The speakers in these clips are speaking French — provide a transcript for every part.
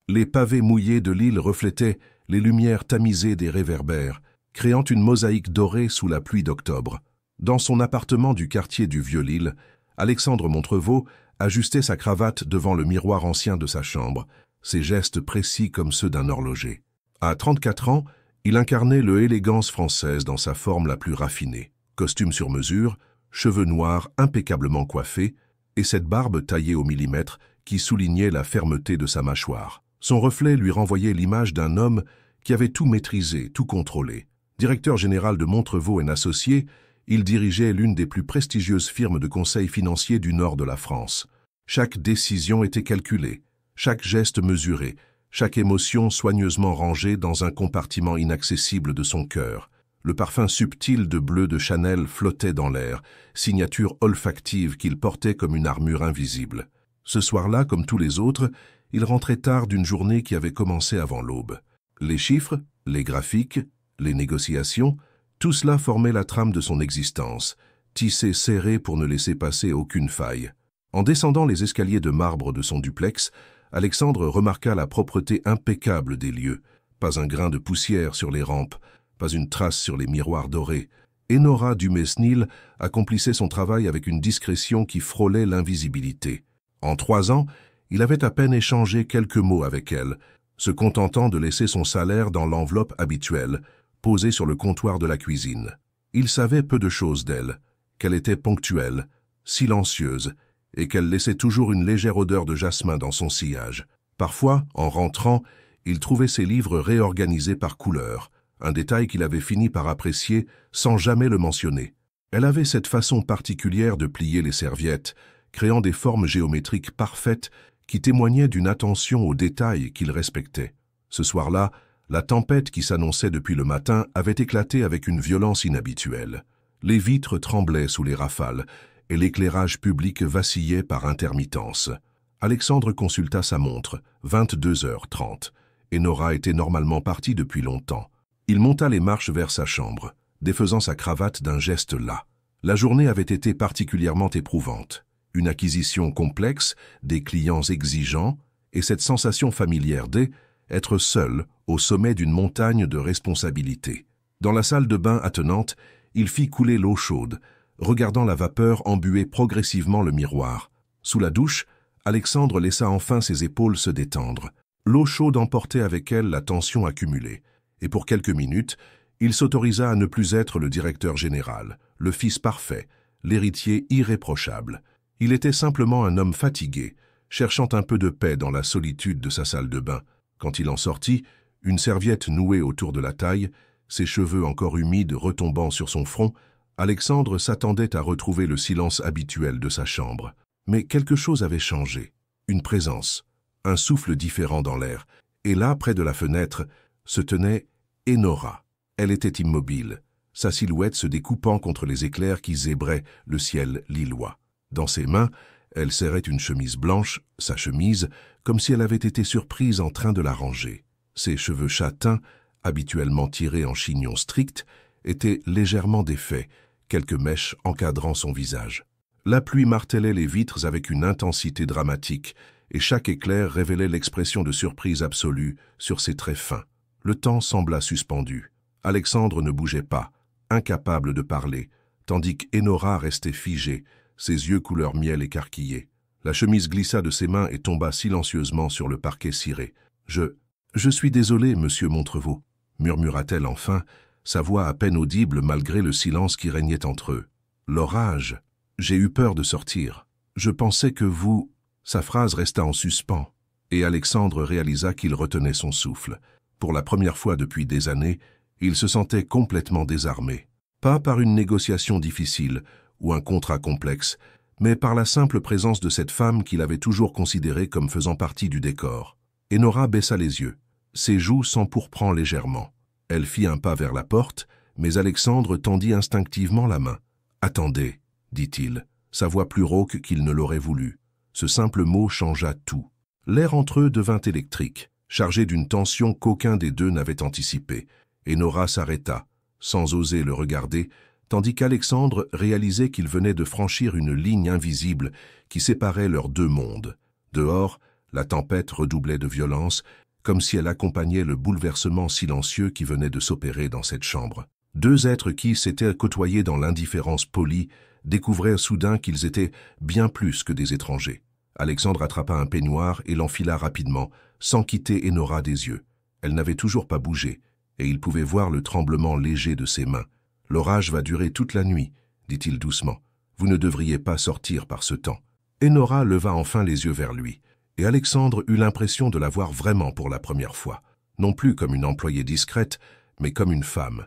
Les pavés mouillés de l'île reflétaient les lumières tamisées des réverbères, créant une mosaïque dorée sous la pluie d'octobre. Dans son appartement du quartier du Vieux-Lille, Alexandre Montrevault ajustait sa cravate devant le miroir ancien de sa chambre, ses gestes précis comme ceux d'un horloger. À 34 ans, il incarnait l'élégance française dans sa forme la plus raffinée. Costume sur mesure, cheveux noirs impeccablement coiffés, et cette barbe taillée au millimètre qui soulignait la fermeté de sa mâchoire. Son reflet lui renvoyait l'image d'un homme qui avait tout maîtrisé, tout contrôlé. Directeur général de Montrevault & Associés, il dirigeait l'une des plus prestigieuses firmes de conseil financier du nord de la France. Chaque décision était calculée, chaque geste mesuré, chaque émotion soigneusement rangée dans un compartiment inaccessible de son cœur. Le parfum subtil de bleu de Chanel flottait dans l'air, signature olfactive qu'il portait comme une armure invisible. Ce soir-là, comme tous les autres, il rentrait tard d'une journée qui avait commencé avant l'aube. Les chiffres, les graphiques, les négociations, tout cela formait la trame de son existence, tissé serré pour ne laisser passer aucune faille. En descendant les escaliers de marbre de son duplex, Alexandre remarqua la propreté impeccable des lieux. Pas un grain de poussière sur les rampes, pas une trace sur les miroirs dorés. Enora Dumesnil accomplissait son travail avec une discrétion qui frôlait l'invisibilité. En 3 ans, il avait à peine échangé quelques mots avec elle, se contentant de laisser son salaire dans l'enveloppe habituelle, posée sur le comptoir de la cuisine. Il savait peu de choses d'elle, qu'elle était ponctuelle, silencieuse, et qu'elle laissait toujours une légère odeur de jasmin dans son sillage. Parfois, en rentrant, il trouvait ses livres réorganisés par couleur, un détail qu'il avait fini par apprécier sans jamais le mentionner. Elle avait cette façon particulière de plier les serviettes, créant des formes géométriques parfaites qui témoignaient d'une attention aux détails qu'il respectait. Ce soir-là, la tempête qui s'annonçait depuis le matin avait éclaté avec une violence inhabituelle. Les vitres tremblaient sous les rafales et l'éclairage public vacillait par intermittence. Alexandre consulta sa montre, 22h30. Enora était normalement partie depuis longtemps. Il monta les marches vers sa chambre, défaisant sa cravate d'un geste las. La journée avait été particulièrement éprouvante. Une acquisition complexe, des clients exigeants, et cette sensation familière d'être seul au sommet d'une montagne de responsabilités. Dans la salle de bain attenante, il fit couler l'eau chaude, regardant la vapeur embuer progressivement le miroir. Sous la douche, Alexandre laissa enfin ses épaules se détendre. L'eau chaude emportait avec elle la tension accumulée, et pour quelques minutes, il s'autorisa à ne plus être le directeur général, le fils parfait, l'héritier irréprochable. Il était simplement un homme fatigué, cherchant un peu de paix dans la solitude de sa salle de bain. Quand il en sortit, une serviette nouée autour de la taille, ses cheveux encore humides retombant sur son front, Alexandre s'attendait à retrouver le silence habituel de sa chambre. Mais quelque chose avait changé. Une présence, un souffle différent dans l'air. Et là, près de la fenêtre, se tenait Enora. Elle était immobile, sa silhouette se découpant contre les éclairs qui zébraient le ciel lillois. Dans ses mains, elle serrait une chemise blanche, sa chemise, comme si elle avait été surprise en train de la ranger. Ses cheveux châtains, habituellement tirés en chignon strict, étaient légèrement défaits, quelques mèches encadrant son visage. La pluie martelait les vitres avec une intensité dramatique, et chaque éclair révélait l'expression de surprise absolue sur ses traits fins. Le temps sembla suspendu. Alexandre ne bougeait pas, incapable de parler, tandis qu'Enora restait figée, ses yeux couleur miel écarquillés. La chemise glissa de ses mains et tomba silencieusement sur le parquet ciré. « Je suis désolée, monsieur Montrevault », murmura-t-elle enfin, sa voix à peine audible malgré le silence qui régnait entre eux. « L'orage. J'ai eu peur de sortir. Je pensais que vous... » Sa phrase resta en suspens, et Alexandre réalisa qu'il retenait son souffle. Pour la première fois depuis des années, il se sentait complètement désarmé. Pas par une négociation difficile ou un contrat complexe, mais par la simple présence de cette femme qu'il avait toujours considérée comme faisant partie du décor. Enora baissa les yeux. Ses joues s'empourprant légèrement. Elle fit un pas vers la porte, mais Alexandre tendit instinctivement la main. « Attendez », dit-il, sa voix plus rauque qu'il ne l'aurait voulu. Ce simple mot changea tout. L'air entre eux devint électrique, chargé d'une tension qu'aucun des deux n'avait anticipée. Enora s'arrêta, sans oser le regarder, tandis qu'Alexandre réalisait qu'il venait de franchir une ligne invisible qui séparait leurs deux mondes. Dehors, La tempête redoublait de violence, comme si elle accompagnait le bouleversement silencieux qui venait de s'opérer dans cette chambre. Deux êtres qui s'étaient côtoyés dans l'indifférence polie découvrirent soudain qu'ils étaient bien plus que des étrangers. Alexandre attrapa un peignoir et l'enfila rapidement, sans quitter Enora des yeux. Elle n'avait toujours pas bougé, et il pouvait voir le tremblement léger de ses mains. « L'orage va durer toute la nuit, » dit-il doucement. « Vous ne devriez pas sortir par ce temps. » Enora leva enfin les yeux vers lui, et Alexandre eut l'impression de la voir vraiment pour la première fois. Non plus comme une employée discrète, mais comme une femme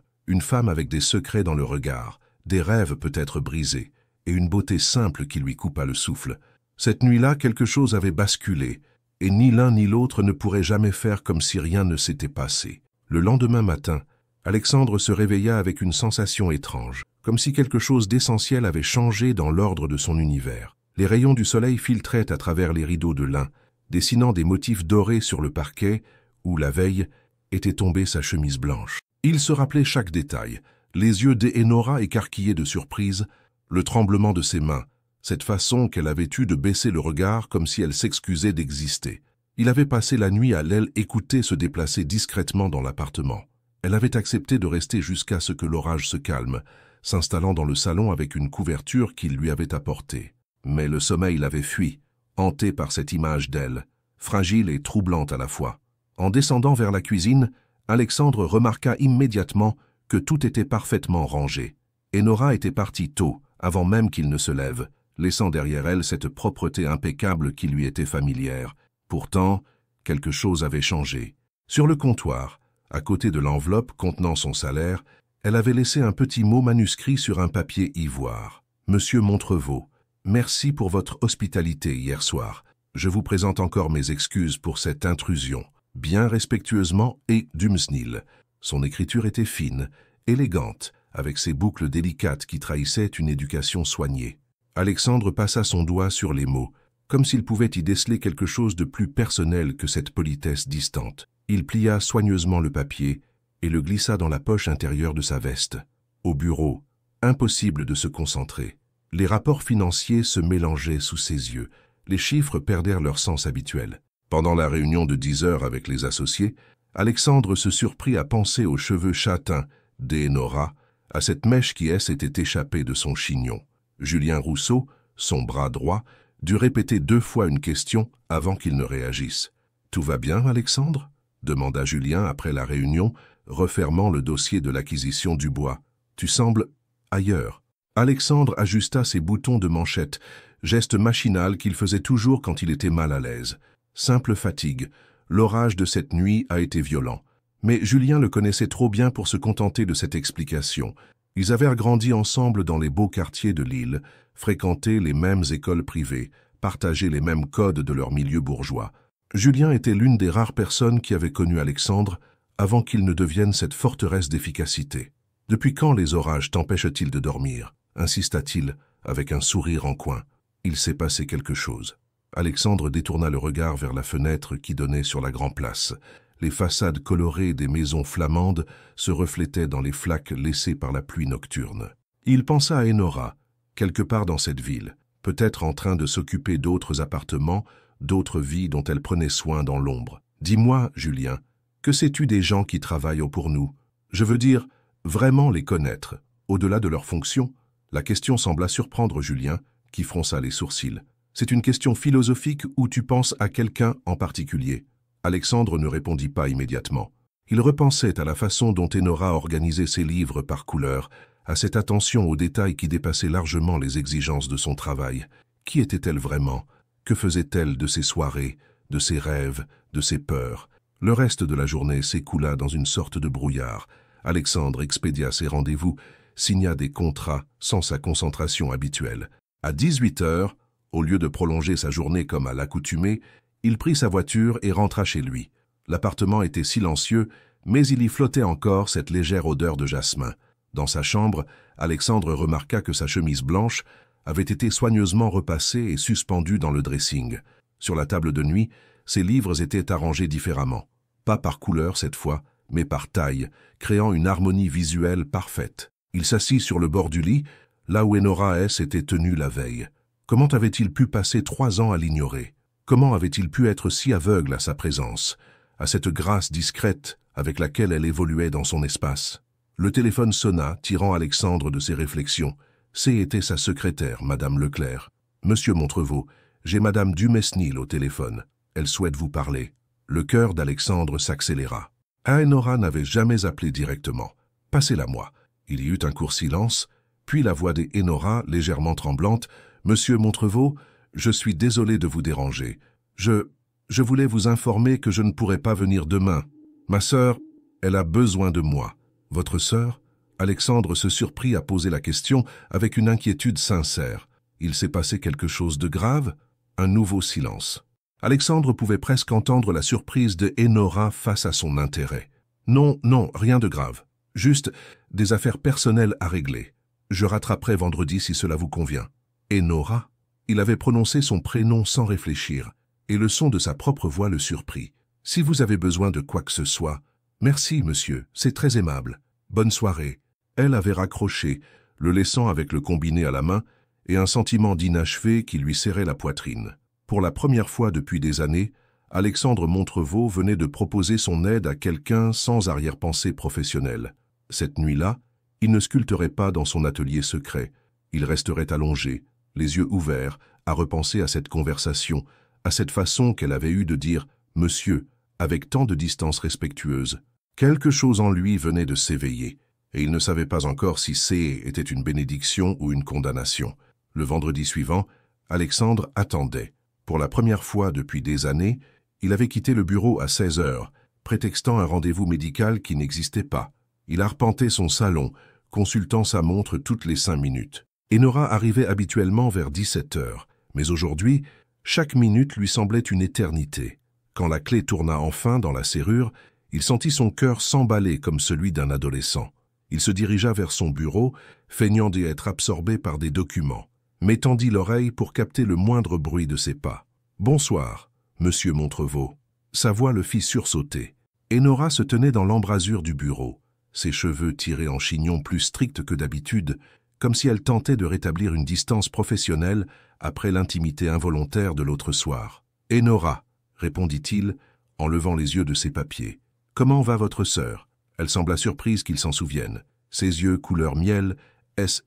avec des secrets dans le regard, des rêves peut-être brisés, et une beauté simple qui lui coupa le souffle. Cette nuit-là, quelque chose avait basculé, et ni l'un ni l'autre ne pourrait jamais faire comme si rien ne s'était passé. Le lendemain matin, Alexandre se réveilla avec une sensation étrange, comme si quelque chose d'essentiel avait changé dans l'ordre de son univers. Les rayons du soleil filtraient à travers les rideaux de lin, dessinant des motifs dorés sur le parquet, où, la veille, était tombée sa chemise blanche. Il se rappelait chaque détail, les yeux d'Enora écarquillés de surprise, le tremblement de ses mains, cette façon qu'elle avait eue de baisser le regard comme si elle s'excusait d'exister. Il avait passé la nuit à l'écouter se déplacer discrètement dans l'appartement. Elle avait accepté de rester jusqu'à ce que l'orage se calme, s'installant dans le salon avec une couverture qu'il lui avait apportée. Mais le sommeil l'avait fui, hanté par cette image d'elle, fragile et troublante à la fois. En descendant vers la cuisine, Alexandre remarqua immédiatement que tout était parfaitement rangé. Enora était partie tôt, avant même qu'il ne se lève, laissant derrière elle cette propreté impeccable qui lui était familière. Pourtant, quelque chose avait changé. Sur le comptoir, à côté de l'enveloppe contenant son salaire, elle avait laissé un petit mot manuscrit sur un papier ivoire. « Monsieur Montrevaux, merci pour votre hospitalité hier soir. Je vous présente encore mes excuses pour cette intrusion. Bien respectueusement et Dumsnil. » Son écriture était fine, élégante, avec ses boucles délicates qui trahissaient une éducation soignée. Alexandre passa son doigt sur les mots, comme s'il pouvait y déceler quelque chose de plus personnel que cette politesse distante. Il plia soigneusement le papier et le glissa dans la poche intérieure de sa veste. Au bureau, impossible de se concentrer. Les rapports financiers se mélangeaient sous ses yeux. Les chiffres perdèrent leur sens habituel. Pendant la réunion de 10 heures avec les associés, Alexandre se surprit à penser aux cheveux châtains d'Enora, à cette mèche qui s'était échappée de son chignon. Julien Rousseau, son bras droit, dut répéter 2 fois une question avant qu'il ne réagisse. « Tout va bien, Alexandre ?» demanda Julien après la réunion, refermant le dossier de l'acquisition du bois. « Tu sembles ailleurs. » Alexandre ajusta ses boutons de manchette, geste machinal qu'il faisait toujours quand il était mal à l'aise. Simple fatigue. L'orage de cette nuit a été violent. Mais Julien le connaissait trop bien pour se contenter de cette explication. Ils avaient grandi ensemble dans les beaux quartiers de Lille, fréquenté les mêmes écoles privées, partagé les mêmes codes de leur milieu bourgeois. Julien était l'une des rares personnes qui avaient connu Alexandre avant qu'il ne devienne cette forteresse d'efficacité. « Depuis quand les orages t'empêchent-ils de dormir ?» insista-t-il, avec un sourire en coin. Il s'est passé quelque chose. Alexandre détourna le regard vers la fenêtre qui donnait sur la Grand-Place. Les façades colorées des maisons flamandes se reflétaient dans les flaques laissées par la pluie nocturne. Il pensa à Enora, quelque part dans cette ville, peut-être en train de s'occuper d'autres appartements, d'autres vies dont elle prenait soin dans l'ombre. « Dis-moi, Julien, que sais-tu des gens qui travaillent pour nous? Je veux dire, vraiment les connaître, au-delà de leurs fonctions ?» La question sembla surprendre Julien, qui fronça les sourcils. « C'est une question philosophique ou tu penses à quelqu'un en particulier ?» Alexandre ne répondit pas immédiatement. Il repensait à la façon dont Enora organisait ses livres par couleur, à cette attention aux détails qui dépassait largement les exigences de son travail. Qui était-elle vraiment? Que faisait-elle de ses soirées, de ses rêves, de ses peurs? Le reste de la journée s'écoula dans une sorte de brouillard. Alexandre expédia ses rendez-vous, signa des contrats sans sa concentration habituelle. À 18 heures, au lieu de prolonger sa journée comme à l'accoutumée, il prit sa voiture et rentra chez lui. L'appartement était silencieux, mais il y flottait encore cette légère odeur de jasmin. Dans sa chambre, Alexandre remarqua que sa chemise blanche avait été soigneusement repassée et suspendue dans le dressing. Sur la table de nuit, ses livres étaient arrangés différemment. Pas par couleur cette fois, mais par taille, créant une harmonie visuelle parfaite. Il s'assit sur le bord du lit, là où Enora s'était tenue la veille. Comment avait-il pu passer 3 ans à l'ignorer? Comment avait-il pu être si aveugle à sa présence, à cette grâce discrète avec laquelle elle évoluait dans son espace? Le téléphone sonna, tirant Alexandre de ses réflexions. C'était sa secrétaire, Madame Leclerc. « Monsieur Montrevaux, j'ai Madame Dumesnil au téléphone. Elle souhaite vous parler. » Le cœur d'Alexandre s'accéléra. Aénora n'avait jamais appelé directement. « Passez-la moi. » Il y eut un court silence, puis la voix d'Enora, légèrement tremblante. « Monsieur Montrevaux, je suis désolé de vous déranger. Je voulais vous informer que je ne pourrai pas venir demain. Ma sœur, elle a besoin de moi. » « Votre sœur ?» Alexandre se surprit à poser la question avec une inquiétude sincère. Il s'est passé quelque chose de grave? Un nouveau silence. Alexandre pouvait presque entendre la surprise de Enora face à son intérêt. « Non, non, rien de grave. Juste des affaires personnelles à régler. Je rattraperai vendredi si cela vous convient. » Enora? Il avait prononcé son prénom sans réfléchir, et le son de sa propre voix le surprit. « Si vous avez besoin de quoi que ce soit... »« Merci, monsieur, c'est très aimable. Bonne soirée. » Elle avait raccroché, le laissant avec le combiné à la main et un sentiment d'inachevé qui lui serrait la poitrine. Pour la première fois depuis des années, Alexandre Montrevaux venait de proposer son aide à quelqu'un sans arrière-pensée professionnelle. Cette nuit-là, il ne sculpterait pas dans son atelier secret. Il resterait allongé, les yeux ouverts, à repenser à cette conversation, à cette façon qu'elle avait eue de dire « Monsieur » avec tant de distance respectueuse. Quelque chose en lui venait de s'éveiller, et il ne savait pas encore si c'est était une bénédiction ou une condamnation. Le vendredi suivant, Alexandre attendait. Pour la première fois depuis des années, il avait quitté le bureau à 16 heures, prétextant un rendez-vous médical qui n'existait pas. Il arpentait son salon, consultant sa montre toutes les 5 minutes. Enora arrivait habituellement vers 17 heures, mais aujourd'hui, chaque minute lui semblait une éternité. Quand la clé tourna enfin dans la serrure, il sentit son cœur s'emballer comme celui d'un adolescent. Il se dirigea vers son bureau, feignant d'y être absorbé par des documents, mais tendit l'oreille pour capter le moindre bruit de ses pas. « Bonsoir, monsieur Montrevaux. » Sa voix le fit sursauter. Enora se tenait dans l'embrasure du bureau, ses cheveux tirés en chignon plus stricts que d'habitude, comme si elle tentait de rétablir une distance professionnelle après l'intimité involontaire de l'autre soir. « Enora, » répondit-il, en levant les yeux de ses papiers. « Comment va votre sœur ?» Elle sembla surprise qu'il s'en souvienne. Ses yeux couleur miel,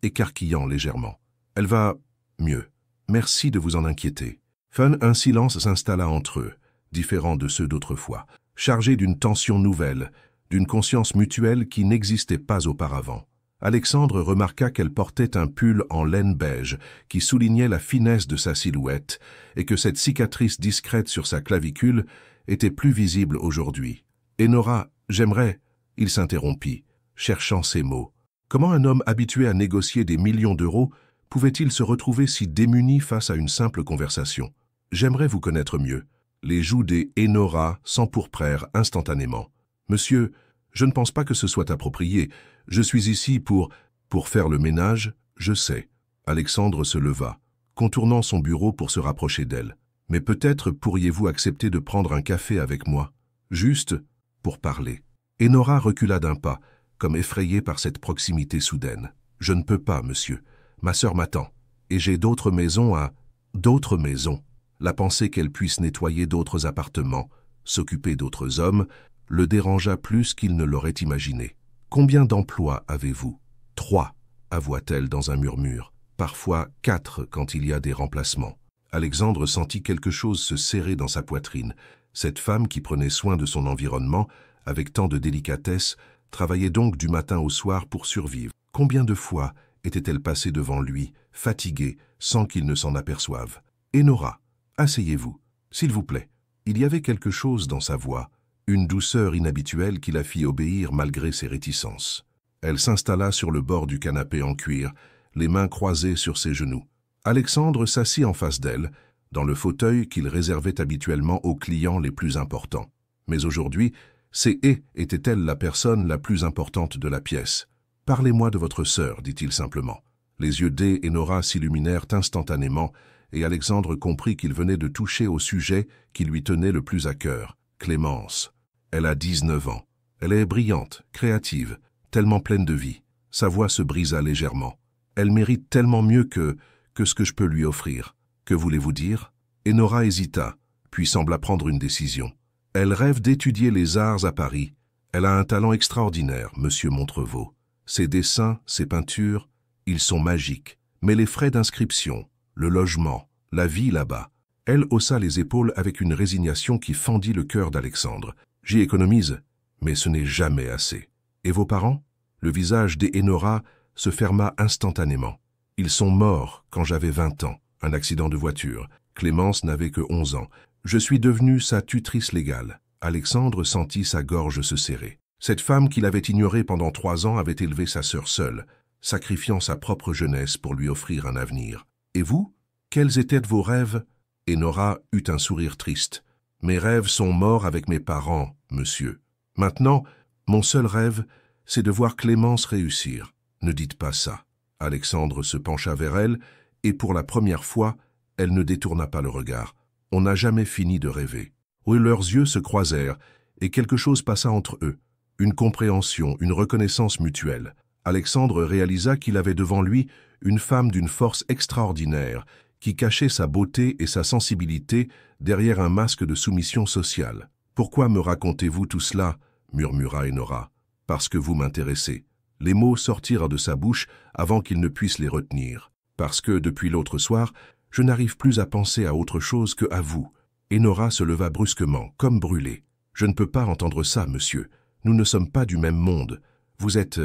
écarquillant légèrement. « Elle va mieux. Merci de vous en inquiéter. » Un silence s'installa entre eux, différent de ceux d'autrefois, chargé d'une tension nouvelle, d'une conscience mutuelle qui n'existait pas auparavant. Alexandre remarqua qu'elle portait un pull en laine beige qui soulignait la finesse de sa silhouette et que cette cicatrice discrète sur sa clavicule était plus visible aujourd'hui. « Enora, j'aimerais... » Il s'interrompit, cherchant ses mots. Comment un homme habitué à négocier des millions d'euros pouvait-il se retrouver si démuni face à une simple conversation? « J'aimerais vous connaître mieux. » Les joues d'Enora s'empourprèrent instantanément. « Monsieur, je ne pense pas que ce soit approprié. Je suis ici pour faire le ménage, je sais. » Alexandre se leva, contournant son bureau pour se rapprocher d'elle. « Mais peut-être pourriez-vous accepter de prendre un café avec moi, juste pour parler. » Enora recula d'un pas, comme effrayée par cette proximité soudaine. « Je ne peux pas, monsieur. Ma sœur m'attend. Et j'ai d'autres maisons à... » D'autres maisons. La pensée qu'elle puisse nettoyer d'autres appartements, s'occuper d'autres hommes, le dérangea plus qu'il ne l'aurait imaginé. « Combien d'emplois avez-vous ?»« 3, avoua-t-elle dans un murmure. « Parfois 4 quand il y a des remplacements. » Alexandre sentit quelque chose se serrer dans sa poitrine. Cette femme qui prenait soin de son environnement, avec tant de délicatesse, travaillait donc du matin au soir pour survivre. Combien de fois était-elle passée devant lui, fatiguée, sans qu'il ne s'en aperçoive? « Enora, asseyez-vous, s'il vous plaît. » Il y avait quelque chose dans sa voix, une douceur inhabituelle qui la fit obéir malgré ses réticences. Elle s'installa sur le bord du canapé en cuir, les mains croisées sur ses genoux. Alexandre s'assit en face d'elle, dans le fauteuil qu'il réservait habituellement aux clients les plus importants. Mais aujourd'hui, était-elle la personne la plus importante de la pièce? « Parlez-moi de votre sœur, dit-il simplement. » Les yeux d'Enora s'illuminèrent instantanément, et Alexandre comprit qu'il venait de toucher au sujet qui lui tenait le plus à cœur. Clémence. Elle a 19 ans. Elle est brillante, créative, tellement pleine de vie. Sa voix se brisa légèrement. Elle mérite tellement mieux que ce que je peux lui offrir. Que voulez-vous dire? Enora hésita, puis sembla prendre une décision. Elle rêve d'étudier les arts à Paris. Elle a un talent extraordinaire, monsieur Montrevaux. Ses dessins, ses peintures, ils sont magiques. Mais les frais d'inscription, le logement, la vie là-bas. Elle haussa les épaules avec une résignation qui fendit le cœur d'Alexandre. J'y économise, mais ce n'est jamais assez. Et vos parents? Le visage d'Enora se ferma instantanément. Ils sont morts quand j'avais 20 ans, un accident de voiture. Clémence n'avait que 11 ans. Je suis devenue sa tutrice légale. Alexandre sentit sa gorge se serrer. Cette femme qu'il avait ignorée pendant 3 ans avait élevé sa sœur seule, sacrifiant sa propre jeunesse pour lui offrir un avenir. Et vous? Quels étaient vos rêves? Enora eut un sourire triste. Mes rêves sont morts avec mes parents, monsieur. Maintenant, mon seul rêve, c'est de voir Clémence réussir. Ne dites pas ça. Alexandre se pencha vers elle, et pour la première fois, elle ne détourna pas le regard. On n'a jamais fini de rêver. Leurs yeux se croisèrent, et quelque chose passa entre eux. Une compréhension, une reconnaissance mutuelle. Alexandre réalisa qu'il avait devant lui une femme d'une force extraordinaire, qui cachait sa beauté et sa sensibilité derrière un masque de soumission sociale. « Pourquoi me racontez-vous tout cela ?» murmura Enora. « Parce que vous m'intéressez. » Les mots sortirent de sa bouche avant qu'il ne puisse les retenir. « Parce que, depuis l'autre soir, je n'arrive plus à penser à autre chose que à vous. » Enora se leva brusquement, comme brûlée. « Je ne peux pas entendre ça, monsieur. Nous ne sommes pas du même monde. Vous êtes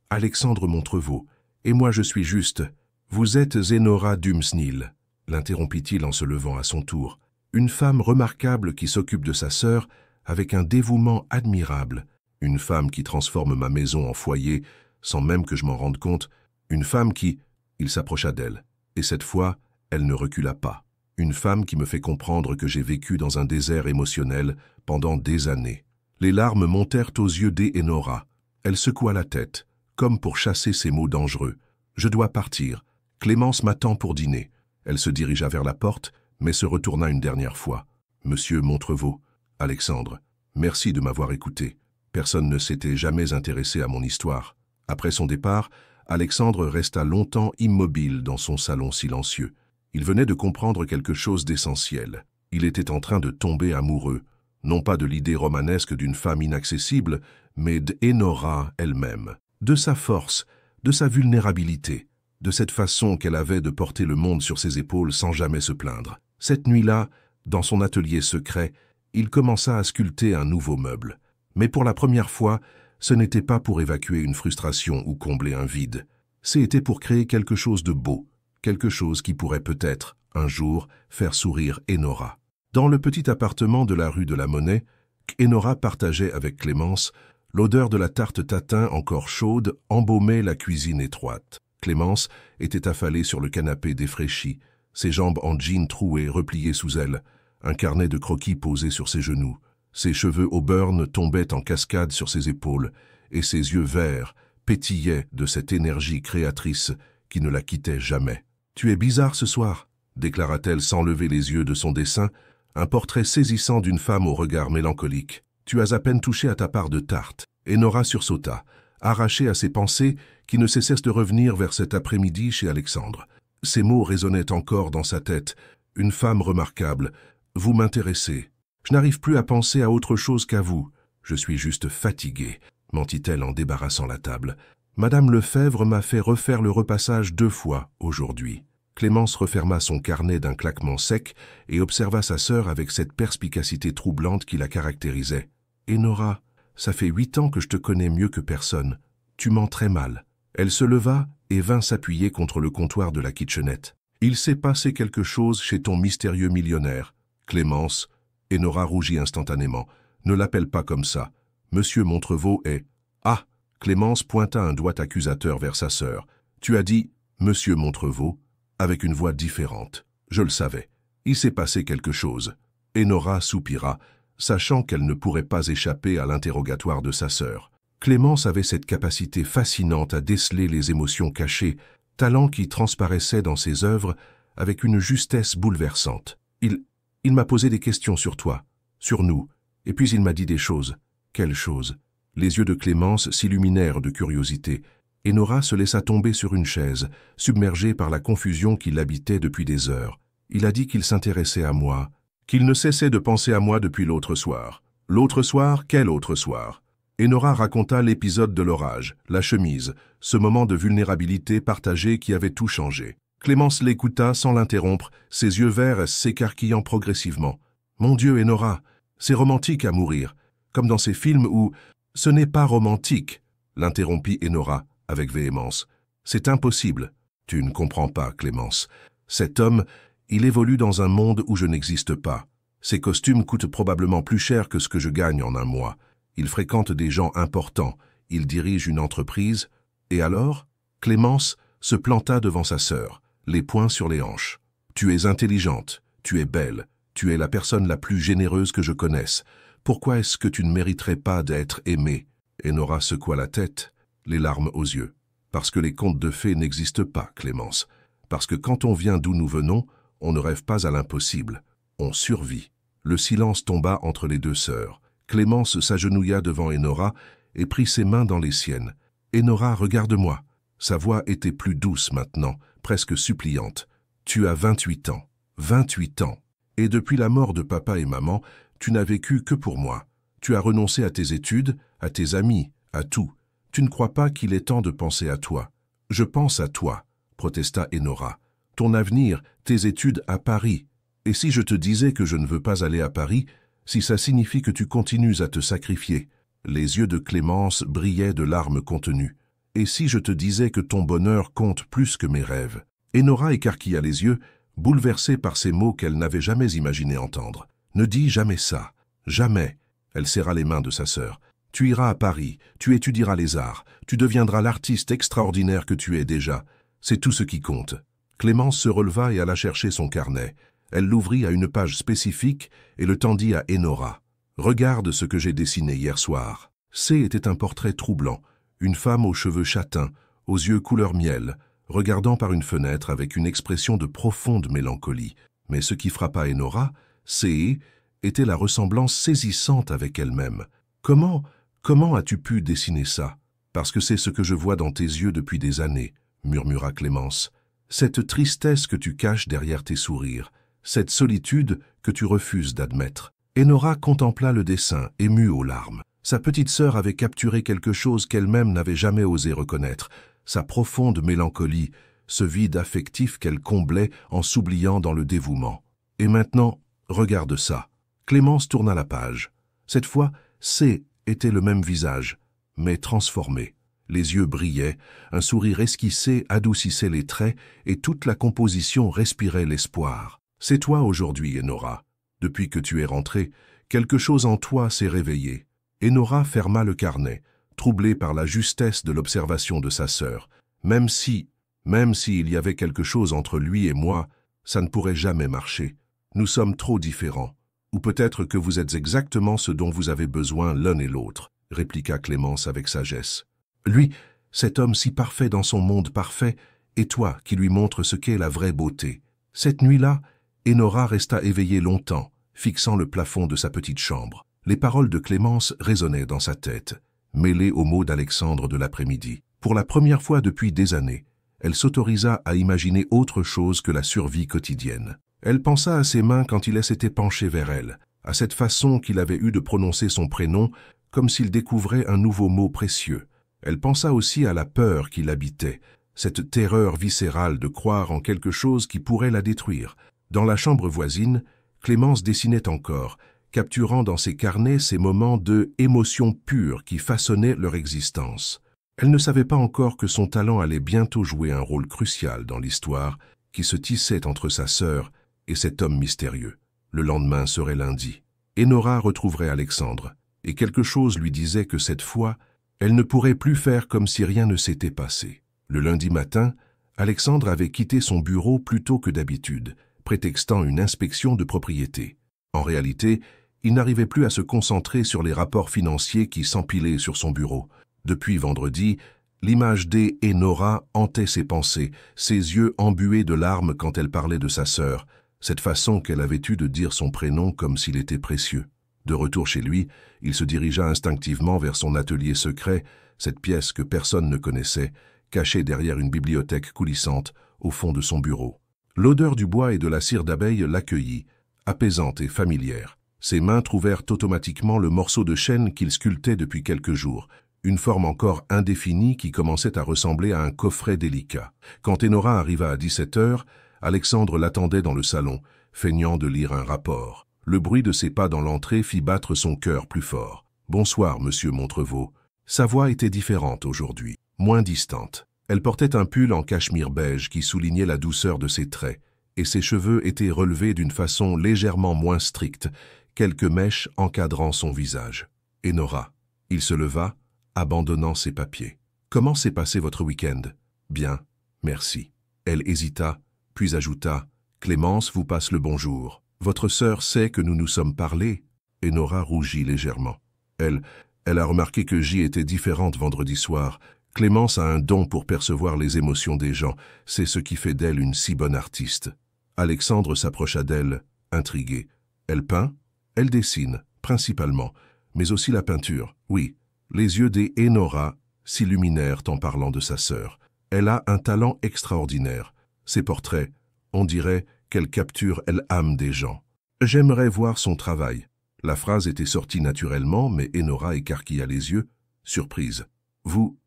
Alexandre Montrevaux, et moi je suis juste... Vous êtes Enora Dumsnil, l'interrompit-il en se levant à son tour. Une femme remarquable qui s'occupe de sa sœur avec un dévouement admirable. Une femme qui transforme ma maison en foyer sans même que je m'en rende compte. Une femme qui... Il s'approcha d'elle, et cette fois, elle ne recula pas. Une femme qui me fait comprendre que j'ai vécu dans un désert émotionnel pendant des années. Les larmes montèrent aux yeux d'Enora. Elle secoua la tête, comme pour chasser ces mots dangereux. Je dois partir. Clémence m'attend pour dîner. Elle se dirigea vers la porte, mais se retourna une dernière fois. Monsieur Montrevaux, Alexandre, merci de m'avoir écouté. Personne ne s'était jamais intéressé à mon histoire. Après son départ, Alexandre resta longtemps immobile dans son salon silencieux. Il venait de comprendre quelque chose d'essentiel. Il était en train de tomber amoureux, non pas de l'idée romanesque d'une femme inaccessible, mais d'Enora elle-même, de sa force, de sa vulnérabilité, de cette façon qu'elle avait de porter le monde sur ses épaules sans jamais se plaindre. Cette nuit-là, dans son atelier secret, il commença à sculpter un nouveau meuble. Mais pour la première fois, ce n'était pas pour évacuer une frustration ou combler un vide. C'était pour créer quelque chose de beau, quelque chose qui pourrait peut-être, un jour, faire sourire Enora. Dans le petit appartement de la rue de la Monnaie, qu'Enora partageait avec Clémence, l'odeur de la tarte tatin encore chaude embaumait la cuisine étroite. Clémence était affalée sur le canapé défraîchi, ses jambes en jean trouées repliées sous elle, un carnet de croquis posé sur ses genoux. Ses cheveux auburn tombaient en cascade sur ses épaules, et ses yeux verts pétillaient de cette énergie créatrice qui ne la quittait jamais. « Tu es bizarre ce soir », déclara-t-elle sans lever les yeux de son dessin, un portrait saisissant d'une femme au regard mélancolique. « Tu as à peine touché à ta part de tarte. » Enora sursauta, arrachée à ses pensées qui ne cessèrent de revenir vers cet après-midi chez Alexandre. Ces mots résonnaient encore dans sa tête. « Une femme remarquable. Vous m'intéressez. Je n'arrive plus à penser à autre chose qu'à vous. Je suis juste fatiguée, » mentit-elle en débarrassant la table. « Madame Lefebvre m'a fait refaire le repassage 2 fois aujourd'hui. » Clémence referma son carnet d'un claquement sec et observa sa sœur avec cette perspicacité troublante qui la caractérisait. « Enora, ça fait 8 ans que je te connais mieux que personne. Tu mens très mal. » Elle se leva et vint s'appuyer contre le comptoir de la kitchenette. « Il s'est passé quelque chose chez ton mystérieux millionnaire. Clémence, » Enora rougit instantanément. « Ne l'appelle pas comme ça. Monsieur Montrevaux est... » Ah ! Clémence pointa un doigt accusateur vers sa sœur. « Tu as dit « Monsieur Montrevaux » avec une voix différente. Je le savais. Il s'est passé quelque chose. » Enora soupira, sachant qu'elle ne pourrait pas échapper à l'interrogatoire de sa sœur. Clémence avait cette capacité fascinante à déceler les émotions cachées, talent qui transparaissait dans ses œuvres avec une justesse bouleversante. Il m'a posé des questions sur toi, sur nous, et puis il m'a dit des choses. Quelles choses? Les yeux de Clémence s'illuminèrent de curiosité. Enora se laissa tomber sur une chaise, submergée par la confusion qui l'habitait depuis des heures. Il a dit qu'il s'intéressait à moi, qu'il ne cessait de penser à moi depuis l'autre soir. L'autre soir, quel autre soir? Enora raconta l'épisode de l'orage, la chemise, ce moment de vulnérabilité partagée qui avait tout changé. Clémence l'écouta sans l'interrompre, ses yeux verts s'écarquillant progressivement. « Mon Dieu, Enora, c'est romantique à mourir, comme dans ces films où... »« Ce n'est pas romantique, » l'interrompit Enora avec véhémence. « C'est impossible. »« Tu ne comprends pas, Clémence. Cet homme, il évolue dans un monde où je n'existe pas. Ses costumes coûtent probablement plus cher que ce que je gagne en un mois. Il fréquente des gens importants, il dirige une entreprise. Et alors, Clémence se planta devant sa sœur, les poings sur les hanches. « Tu es intelligente, tu es belle, tu es la personne la plus généreuse que je connaisse. Pourquoi est-ce que tu ne mériterais pas d'être aimée ?» Enora secoua la tête, les larmes aux yeux. « Parce que les contes de fées n'existent pas, Clémence. Parce que quand on vient d'où nous venons, on ne rêve pas à l'impossible. On survit. » Le silence tomba entre les deux sœurs. Clémence s'agenouilla devant Enora et prit ses mains dans les siennes. « Enora, regarde-moi. » Sa voix était plus douce maintenant, presque suppliante. « Tu as 28 ans. 28 ans. Et depuis la mort de papa et maman, tu n'as vécu que pour moi. Tu as renoncé à tes études, à tes amis, à tout. Tu ne crois pas qu'il est temps de penser à toi? »« Je pense à toi, » protesta Enora. « Ton avenir, tes études à Paris. Et si je te disais que je ne veux pas aller à Paris, si ça signifie que tu continues à te sacrifier ?» Les yeux de Clémence brillaient de larmes contenues. « Et si je te disais que ton bonheur compte plus que mes rêves ?» Enora écarquilla les yeux, bouleversée par ces mots qu'elle n'avait jamais imaginé entendre. « Ne dis jamais ça. Jamais. » Elle serra les mains de sa sœur. « Tu iras à Paris, tu étudieras les arts, tu deviendras l'artiste extraordinaire que tu es déjà. C'est tout ce qui compte. » Clémence se releva et alla chercher son carnet. Elle l'ouvrit à une page spécifique et le tendit à Enora. « Regarde ce que j'ai dessiné hier soir. » C était un portrait troublant, une femme aux cheveux châtains, aux yeux couleur miel, regardant par une fenêtre avec une expression de profonde mélancolie. Mais ce qui frappa Enora, C, était la ressemblance saisissante avec elle-même. « Comment as-tu pu dessiner ça ?»« Parce que c'est ce que je vois dans tes yeux depuis des années, » murmura Clémence. « Cette tristesse que tu caches derrière tes sourires, cette solitude que tu refuses d'admettre. » Enora contempla le dessin, émue aux larmes. Sa petite sœur avait capturé quelque chose qu'elle-même n'avait jamais osé reconnaître, sa profonde mélancolie, ce vide affectif qu'elle comblait en s'oubliant dans le dévouement. Et maintenant, regarde ça. Clémence tourna la page. Cette fois, C était le même visage, mais transformé. Les yeux brillaient, un sourire esquissé adoucissait les traits et toute la composition respirait l'espoir. « C'est toi aujourd'hui, Enora. Depuis que tu es rentrée, quelque chose en toi s'est réveillé. » Enora ferma le carnet, troublée par la justesse de l'observation de sa sœur. Même s'il y avait quelque chose entre lui et moi, ça ne pourrait jamais marcher. Nous sommes trop différents. Ou peut-être que vous êtes exactement ce dont vous avez besoin l'un et l'autre, répliqua Clémence avec sagesse. Lui, cet homme si parfait dans son monde parfait, et toi qui lui montres ce qu'est la vraie beauté. Cette nuit-là, Enora resta éveillée longtemps, fixant le plafond de sa petite chambre. Les paroles de Clémence résonnaient dans sa tête, mêlées aux mots d'Alexandre de l'après-midi. Pour la première fois depuis des années, elle s'autorisa à imaginer autre chose que la survie quotidienne. Elle pensa à ses mains quand il s'était penché vers elle, à cette façon qu'il avait eue de prononcer son prénom comme s'il découvrait un nouveau mot précieux. Elle pensa aussi à la peur qui l'habitait, cette terreur viscérale de croire en quelque chose qui pourrait la détruire. Dans la chambre voisine, Clémence dessinait encore, capturant dans ses carnets ces moments de émotion pure qui façonnaient leur existence. Elle ne savait pas encore que son talent allait bientôt jouer un rôle crucial dans l'histoire qui se tissait entre sa sœur et cet homme mystérieux. Le lendemain serait lundi. Enora retrouverait Alexandre, et quelque chose lui disait que cette fois, elle ne pourrait plus faire comme si rien ne s'était passé. Le lundi matin, Alexandre avait quitté son bureau plus tôt que d'habitude, prétextant une inspection de propriété. En réalité, il n'arrivait plus à se concentrer sur les rapports financiers qui s'empilaient sur son bureau. Depuis vendredi, l'image d'Enora hantait ses pensées, ses yeux embués de larmes quand elle parlait de sa sœur, cette façon qu'elle avait eue de dire son prénom comme s'il était précieux. De retour chez lui, il se dirigea instinctivement vers son atelier secret, cette pièce que personne ne connaissait, cachée derrière une bibliothèque coulissante au fond de son bureau. L'odeur du bois et de la cire d'abeille l'accueillit, apaisante et familière. Ses mains trouvèrent automatiquement le morceau de chêne qu'il sculptait depuis quelques jours, une forme encore indéfinie qui commençait à ressembler à un coffret délicat. Quand Enora arriva à 17 heures, Alexandre l'attendait dans le salon, feignant de lire un rapport. Le bruit de ses pas dans l'entrée fit battre son cœur plus fort. « Bonsoir, monsieur Montrevaux. » Sa voix était différente aujourd'hui, moins distante. Elle portait un pull en cachemire beige qui soulignait la douceur de ses traits, et ses cheveux étaient relevés d'une façon légèrement moins stricte, quelques mèches encadrant son visage. « Enora. » Il se leva, abandonnant ses papiers. « Comment s'est passé votre week-end ?»« Bien, merci. » Elle hésita, puis ajouta « Clémence vous passe le bonjour. Votre sœur sait que nous nous sommes parlé ?» Enora rougit légèrement. Elle a remarqué que J était différente vendredi soir. Clémence a un don pour percevoir les émotions des gens. C'est ce qui fait d'elle une si bonne artiste. Alexandre s'approcha d'elle, intrigué. Elle peint? Elle dessine, principalement, mais aussi la peinture, oui. Les yeux d'Enora s'illuminèrent en parlant de sa sœur. Elle a un talent extraordinaire. Ses portraits, on dirait qu'elle capture l'âme des gens. J'aimerais voir son travail. La phrase était sortie naturellement, mais Enora écarquilla les yeux, surprise. Vous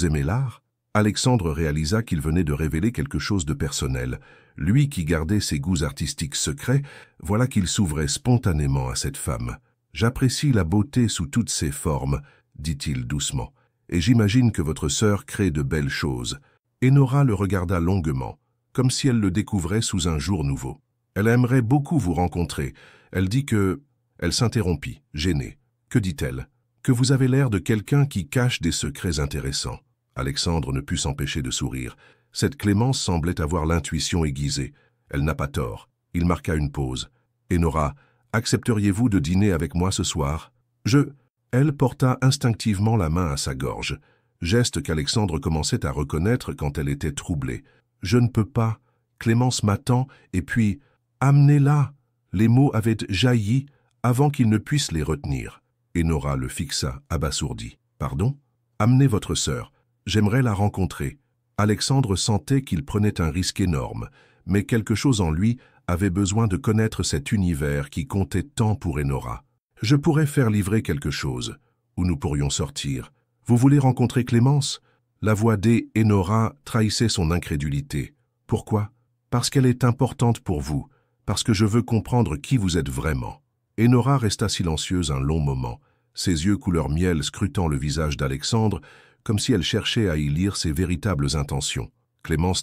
aimez l'art? Alexandre réalisa qu'il venait de révéler quelque chose de personnel. Lui qui gardait ses goûts artistiques secrets, voilà qu'il s'ouvrait spontanément à cette femme. J'apprécie la beauté sous toutes ses formes, dit-il doucement, et j'imagine que votre sœur crée de belles choses. Enora le regarda longuement, comme si elle le découvrait sous un jour nouveau. Elle aimerait beaucoup vous rencontrer. Elle dit que... Elle s'interrompit, gênée. Que dit-elle? Que vous avez l'air de quelqu'un qui cache des secrets intéressants. Alexandre ne put s'empêcher de sourire. Cette Clémence semblait avoir l'intuition aiguisée. Elle n'a pas tort. Il marqua une pause. Enora, accepteriez-vous de dîner avec moi ce soir? Elle porta instinctivement la main à sa gorge, geste qu'Alexandre commençait à reconnaître quand elle était troublée. Je ne peux pas. Clémence m'attend, et puis, amenez-la. Les mots avaient jailli avant qu'il ne puisse les retenir. Enora le fixa, abasourdi. Pardon? Amenez votre sœur. J'aimerais la rencontrer. Alexandre sentait qu'il prenait un risque énorme, mais quelque chose en lui avait besoin de connaître cet univers qui comptait tant pour Enora. Je pourrais faire livrer quelque chose, où nous pourrions sortir. Vous voulez rencontrer Clémence? La voix d'Enora trahissait son incrédulité. Pourquoi? Parce qu'elle est importante pour vous, parce que je veux comprendre qui vous êtes vraiment. Enora resta silencieuse un long moment, ses yeux couleur miel scrutant le visage d'Alexandre, comme si elle cherchait à y lire ses véritables intentions. Clémence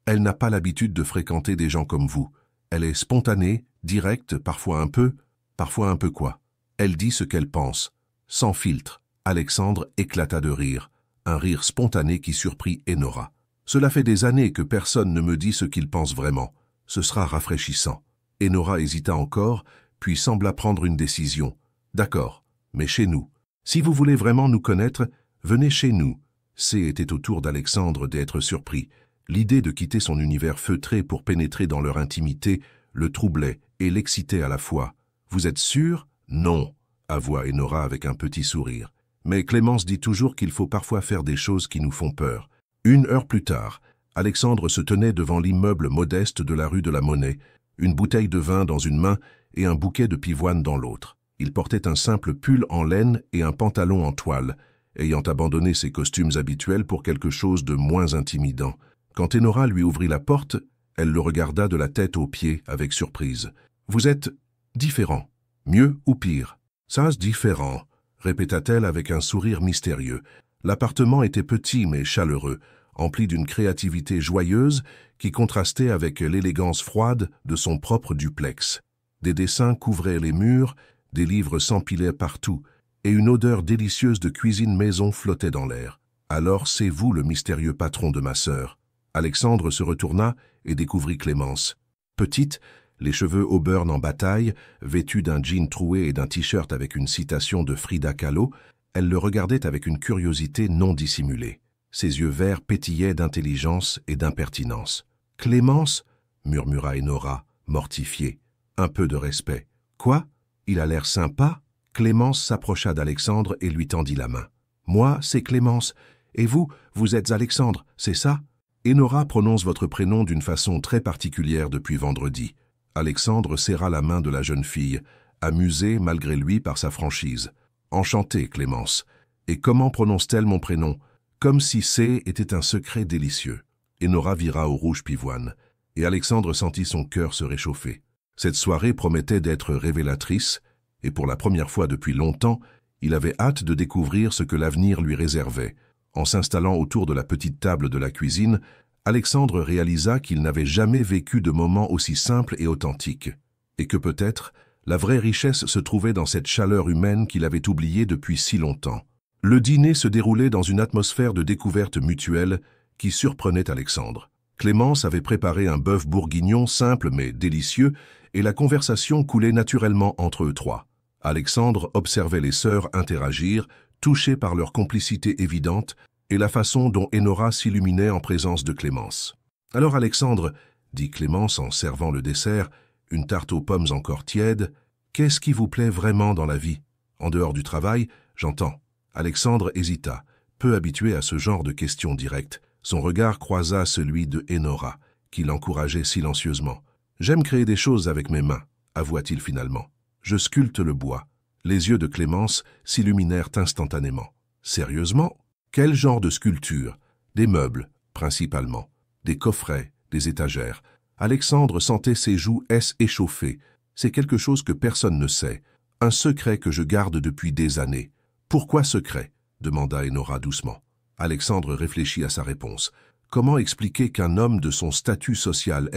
elle n'a pas l'habitude de fréquenter des gens comme vous. Elle est spontanée, directe, parfois un peu quoi. Elle dit ce qu'elle pense, sans filtre. Alexandre éclata de rire, un rire spontané qui surprit Enora. Cela fait des années que personne ne me dit ce qu'il pense vraiment. Ce sera rafraîchissant. Enora hésita encore, puis sembla prendre une décision. D'accord, mais chez nous. Si vous voulez vraiment nous connaître, venez chez nous. C était au tour d'Alexandre d'être surpris. L'idée de quitter son univers feutré pour pénétrer dans leur intimité le troublait et l'excitait à la fois. Vous êtes sûr? Non, avoua Enora avec un petit sourire. Mais Clémence dit toujours qu'il faut parfois faire des choses qui nous font peur. 1 heure plus tard, Alexandre se tenait devant l'immeuble modeste de la rue de la Monnaie, une bouteille de vin dans une main et un bouquet de pivoine dans l'autre. Il portait un simple pull en laine et un pantalon en toile, ayant abandonné ses costumes habituels pour quelque chose de moins intimidant. Quand Enora lui ouvrit la porte, elle le regarda de la tête aux pieds avec surprise. « Vous êtes différent. Mieux ou pire? »« Ça, c'est différent, » répéta-t-elle avec un sourire mystérieux. L'appartement était petit mais chaleureux, empli d'une créativité joyeuse qui contrastait avec l'élégance froide de son propre duplex. Des dessins couvraient les murs, des livres s'empilaient partout, et une odeur délicieuse de cuisine maison flottait dans l'air. « Alors c'est vous le mystérieux patron de ma sœur. » Alexandre se retourna et découvrit Clémence. Petite, les cheveux auburn en bataille, vêtue d'un jean troué et d'un t-shirt avec une citation de Frida Kahlo, elle le regardait avec une curiosité non dissimulée. Ses yeux verts pétillaient d'intelligence et d'impertinence. « Clémence » murmura Enora, mortifiée. Un peu de respect. « Quoi? Il a l'air sympa ?» Clémence s'approcha d'Alexandre et lui tendit la main. « Moi, c'est Clémence. Et vous, vous êtes Alexandre, c'est ça ?» Enora prononce votre prénom d'une façon très particulière depuis vendredi. Alexandre serra la main de la jeune fille, amusé malgré lui par sa franchise. « Enchantée, Clémence. Et comment prononce-t-elle mon prénom? Comme si C était un secret délicieux. » Enora vira au rouge pivoine, et Alexandre sentit son cœur se réchauffer. Cette soirée promettait d'être révélatrice, et pour la première fois depuis longtemps, il avait hâte de découvrir ce que l'avenir lui réservait. En s'installant autour de la petite table de la cuisine, Alexandre réalisa qu'il n'avait jamais vécu de moment aussi simple et authentique, et que peut-être la vraie richesse se trouvait dans cette chaleur humaine qu'il avait oubliée depuis si longtemps. Le dîner se déroulait dans une atmosphère de découverte mutuelle qui surprenait Alexandre. Clémence avait préparé un bœuf bourguignon simple mais délicieux, et la conversation coulait naturellement entre eux trois. Alexandre observait les sœurs interagir, touché par leur complicité évidente et la façon dont Enora s'illuminait en présence de Clémence. « Alors Alexandre, » dit Clémence en servant le dessert, une tarte aux pommes encore tiède, « qu'est-ce qui vous plaît vraiment dans la vie? En dehors du travail, j'entends. » Alexandre hésita, peu habitué à ce genre de questions directes. Son regard croisa celui de Enora, qui l'encourageait silencieusement. « J'aime créer des choses avec mes mains, » avoua-t-il finalement. « Je sculpte le bois. » Les yeux de Clémence s'illuminèrent instantanément. « Sérieusement? Quel genre de sculpture? » Des meubles, principalement. Des coffrets, des étagères. Alexandre sentait ses joues échauffer. « C'est quelque chose que personne ne sait. Un secret que je garde depuis des années. »« Pourquoi secret ?» demanda Enora doucement. Alexandre réfléchit à sa réponse. Comment expliquer qu'un homme de son statut social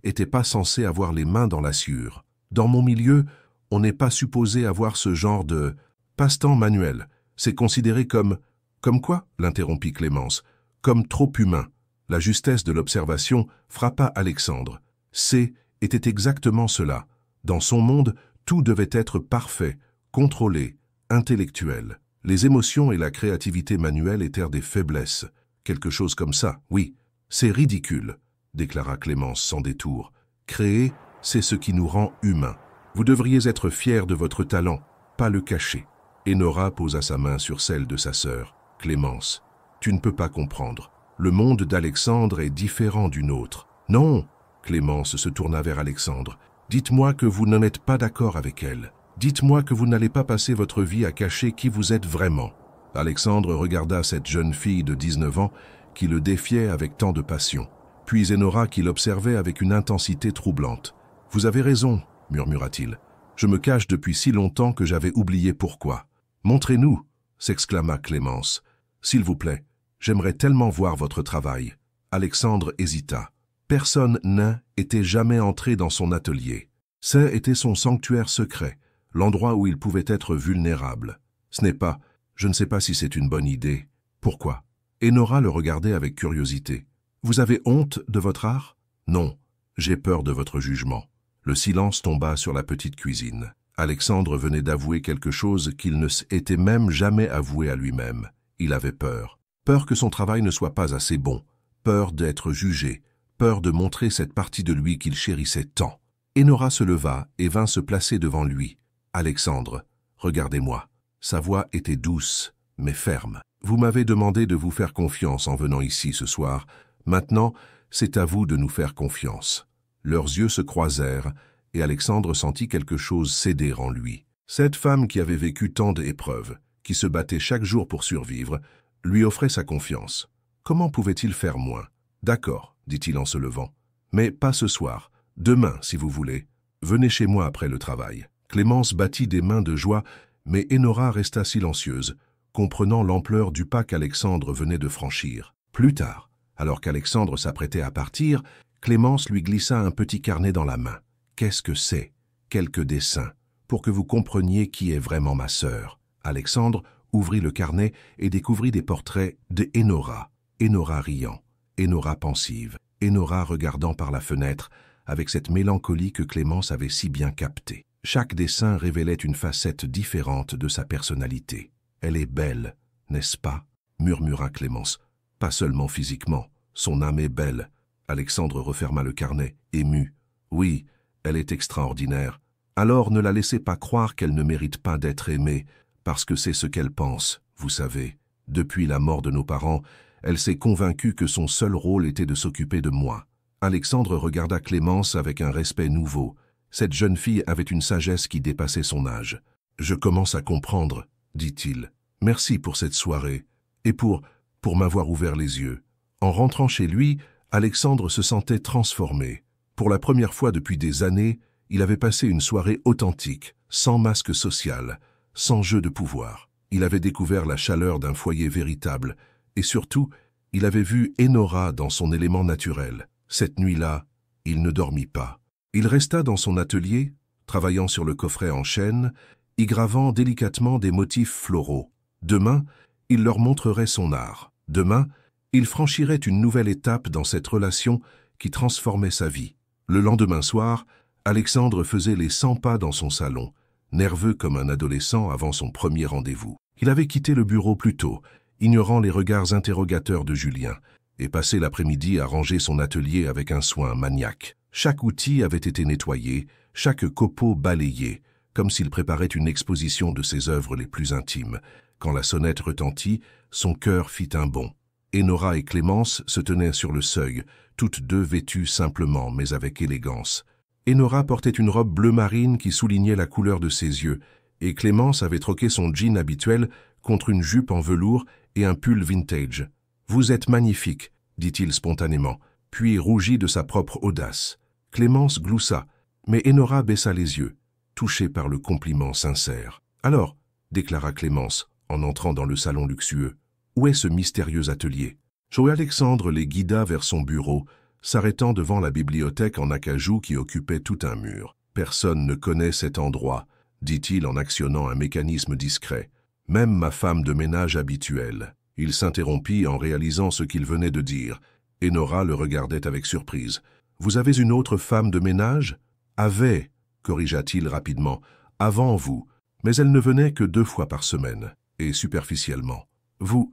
n'était pas censé avoir les mains dans la sciure? Dans mon milieu, on n'est pas supposé avoir ce genre de passe-temps manuel. C'est considéré comme... Comme quoi? L'interrompit Clémence. Comme trop humain. La justesse de l'observation frappa Alexandre. C était exactement cela. Dans son monde, tout devait être parfait, contrôlé, intellectuel. Les émotions et la créativité manuelle étaient des faiblesses. Quelque chose comme ça, oui. C'est ridicule, déclara Clémence sans détour. Créer, c'est ce qui nous rend humains. Vous devriez être fiers de votre talent, pas le cacher. Enora posa sa main sur celle de sa sœur. Clémence, tu ne peux pas comprendre. Le monde d'Alexandre est différent du nôtre. Non, Clémence se tourna vers Alexandre. Dites-moi que vous n'en êtes pas d'accord avec elle. Dites-moi que vous n'allez pas passer votre vie à cacher qui vous êtes vraiment. Alexandre regarda cette jeune fille de 19 ans qui le défiait avec tant de passion. Puis Enora qui l'observait avec une intensité troublante. « Vous avez raison, » murmura-t-il. « Je me cache depuis si longtemps que j'avais oublié pourquoi. »« Montrez-nous » s'exclama Clémence. « S'il vous plaît, j'aimerais tellement voir votre travail. » Alexandre hésita. Personne n'était jamais entré dans son atelier. Ça était son sanctuaire secret, l'endroit où il pouvait être vulnérable. Ce n'est pas, je ne sais pas si c'est une bonne idée. Pourquoi? Enora le regardait avec curiosité. Vous avez honte de votre art? Non, j'ai peur de votre jugement. Le silence tomba sur la petite cuisine. Alexandre venait d'avouer quelque chose qu'il ne s'était même jamais avoué à lui-même. Il avait peur. Peur que son travail ne soit pas assez bon. Peur d'être jugé. Peur de montrer cette partie de lui qu'il chérissait tant. Enora se leva et vint se placer devant lui. « Alexandre, regardez-moi. » Sa voix était douce, mais ferme. « Vous m'avez demandé de vous faire confiance en venant ici ce soir. Maintenant, c'est à vous de nous faire confiance. » Leurs yeux se croisèrent et Alexandre sentit quelque chose céder en lui. Cette femme qui avait vécu tant d'épreuves, qui se battait chaque jour pour survivre, lui offrait sa confiance. Comment pouvait-il faire moins? « D'accord, » dit-il en se levant. « Mais pas ce soir. Demain, si vous voulez. Venez chez moi après le travail. » Clémence battit des mains de joie, mais Enora resta silencieuse, comprenant l'ampleur du pas qu'Alexandre venait de franchir. Plus tard, alors qu'Alexandre s'apprêtait à partir, Clémence lui glissa un petit carnet dans la main. « Qu'est-ce que c'est? Quelques dessins, pour que vous compreniez qui est vraiment ma sœur. » Alexandre ouvrit le carnet et découvrit des portraits de Enora. Enora riant, Enora pensive, Enora regardant par la fenêtre avec cette mélancolie que Clémence avait si bien captée. Chaque dessin révélait une facette différente de sa personnalité. « Elle est belle, n'est-ce pas ?» murmura Clémence. « Pas seulement physiquement, son âme est belle. » Alexandre referma le carnet, ému. « Oui, elle est extraordinaire. Alors ne la laissez pas croire qu'elle ne mérite pas d'être aimée, parce que c'est ce qu'elle pense, vous savez. Depuis la mort de nos parents, elle s'est convaincue que son seul rôle était de s'occuper de moi. Alexandre regarda Clémence avec un respect nouveau. Cette jeune fille avait une sagesse qui dépassait son âge. « Je commence à comprendre, » dit-il. « Merci pour cette soirée et pour m'avoir ouvert les yeux. » En rentrant chez lui, Alexandre se sentait transformé. Pour la première fois depuis des années, il avait passé une soirée authentique, sans masque social, sans jeu de pouvoir. Il avait découvert la chaleur d'un foyer véritable et surtout, il avait vu Enora dans son élément naturel. Cette nuit-là, il ne dormit pas. Il resta dans son atelier, travaillant sur le coffret en chêne, y gravant délicatement des motifs floraux. Demain, il leur montrerait son art. Demain, il franchirait une nouvelle étape dans cette relation qui transformait sa vie. Le lendemain soir, Alexandre faisait les 100 pas dans son salon, nerveux comme un adolescent avant son premier rendez-vous. Il avait quitté le bureau plus tôt, ignorant les regards interrogateurs de Julien, et passé l'après-midi à ranger son atelier avec un soin maniaque. Chaque outil avait été nettoyé, chaque copeau balayé, comme s'il préparait une exposition de ses œuvres les plus intimes. Quand la sonnette retentit, son cœur fit un bond. Enora et Clémence se tenaient sur le seuil, toutes deux vêtues simplement, mais avec élégance. Enora portait une robe bleu marine qui soulignait la couleur de ses yeux, et Clémence avait troqué son jean habituel contre une jupe en velours et un pull vintage. « Vous êtes magnifique », dit-il spontanément, puis rougit de sa propre audace. Clémence gloussa, mais Enora baissa les yeux, touchée par le compliment sincère. « Alors, » déclara Clémence, en entrant dans le salon luxueux, « où est ce mystérieux atelier ?» Alexandre les guida vers son bureau, s'arrêtant devant la bibliothèque en acajou qui occupait tout un mur. « Personne ne connaît cet endroit, » dit-il en actionnant un mécanisme discret. « Même ma femme de ménage habituelle. » Il s'interrompit en réalisant ce qu'il venait de dire. Enora le regardait avec surprise. « Vous avez une autre femme de ménage ?»« Avait, » corrigea-t-il rapidement, « avant vous, mais elle ne venait que 2 fois par semaine, et superficiellement. Vous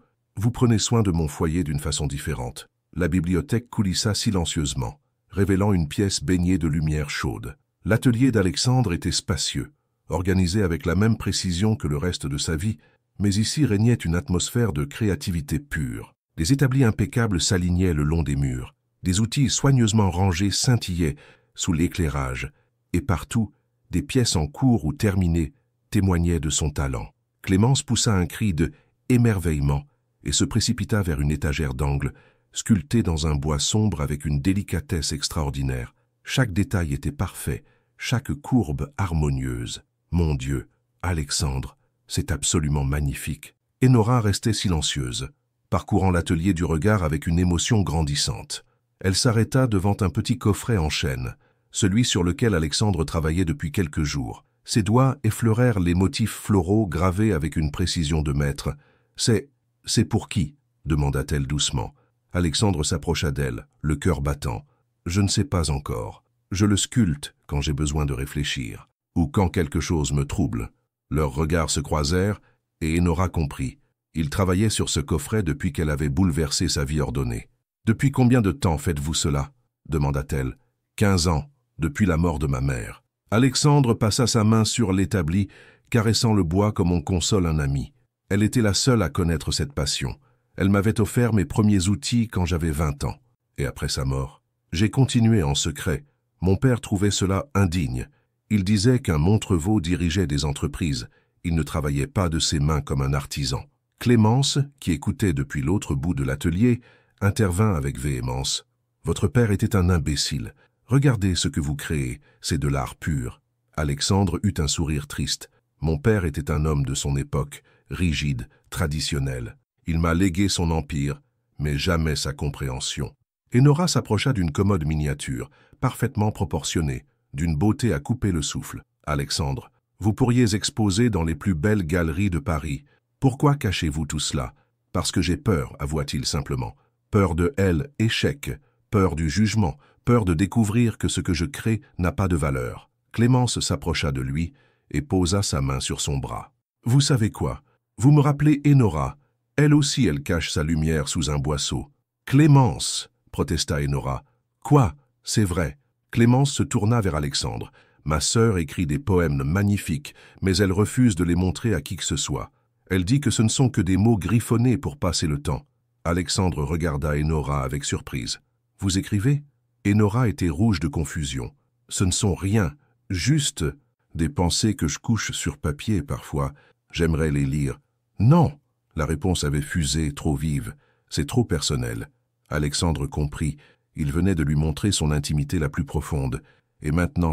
prenez soin de mon foyer d'une façon différente. » La bibliothèque coulissa silencieusement, révélant une pièce baignée de lumière chaude. L'atelier d'Alexandre était spacieux, organisé avec la même précision que le reste de sa vie, mais ici régnait une atmosphère de créativité pure. Des établis impeccables s'alignaient le long des murs, des outils soigneusement rangés scintillaient sous l'éclairage, et partout, des pièces en cours ou terminées témoignaient de son talent. Clémence poussa un cri de émerveillement et se précipita vers une étagère d'angle, sculptée dans un bois sombre avec une délicatesse extraordinaire. Chaque détail était parfait, chaque courbe harmonieuse. Mon Dieu, Alexandre, c'est absolument magnifique. Enora restait silencieuse, parcourant l'atelier du regard avec une émotion grandissante. Elle s'arrêta devant un petit coffret en chêne, celui sur lequel Alexandre travaillait depuis quelques jours. Ses doigts effleurèrent les motifs floraux gravés avec une précision de maître. « C'est pour qui ?» demanda-t-elle doucement. Alexandre s'approcha d'elle, le cœur battant. « Je ne sais pas encore. Je le sculpte quand j'ai besoin de réfléchir, ou quand quelque chose me trouble. » Leurs regards se croisèrent, et Enora comprit. Il travaillait sur ce coffret depuis qu'elle avait bouleversé sa vie ordonnée. « Depuis combien de temps faites-vous cela ?» demanda-t-elle. « 15 ans, depuis la mort de ma mère. » Alexandre passa sa main sur l'établi, caressant le bois comme on console un ami. Elle était la seule à connaître cette passion. Elle m'avait offert mes premiers outils quand j'avais 20 ans. Et après sa mort, j'ai continué en secret. Mon père trouvait cela indigne. Il disait qu'un Montrevaux dirigeait des entreprises. Il ne travaillait pas de ses mains comme un artisan. Clémence, qui écoutait depuis l'autre bout de l'atelier, intervint avec véhémence. « Votre père était un imbécile. Regardez ce que vous créez, c'est de l'art pur. » Alexandre eut un sourire triste. « Mon père était un homme de son époque, rigide, traditionnel. Il m'a légué son empire, mais jamais sa compréhension. » Enora s'approcha d'une commode miniature, parfaitement proportionnée, d'une beauté à couper le souffle. « Alexandre, vous pourriez exposer dans les plus belles galeries de Paris. Pourquoi cachez-vous tout cela ? Parce que j'ai peur, avoua-t-il simplement. Peur de elle, échec, peur du jugement, peur de découvrir que ce que je crée n'a pas de valeur. » Clémence s'approcha de lui et posa sa main sur son bras. « Vous savez quoi ? Vous me rappelez Enora. Elle aussi, elle cache sa lumière sous un boisseau. »« Clémence !» protesta Enora. « Quoi ? C'est vrai. » Clémence se tourna vers Alexandre. « Ma sœur écrit des poèmes magnifiques, mais elle refuse de les montrer à qui que ce soit. Elle dit que ce ne sont que des mots griffonnés pour passer le temps. » Alexandre regarda Enora avec surprise. « Vous écrivez » Enora était rouge de confusion. « Ce ne sont rien, juste des pensées que je couche sur papier parfois. J'aimerais les lire. »« Non !» La réponse avait fusé, trop vive. « C'est trop personnel. » Alexandre comprit. Il venait de lui montrer son intimité la plus profonde. Et maintenant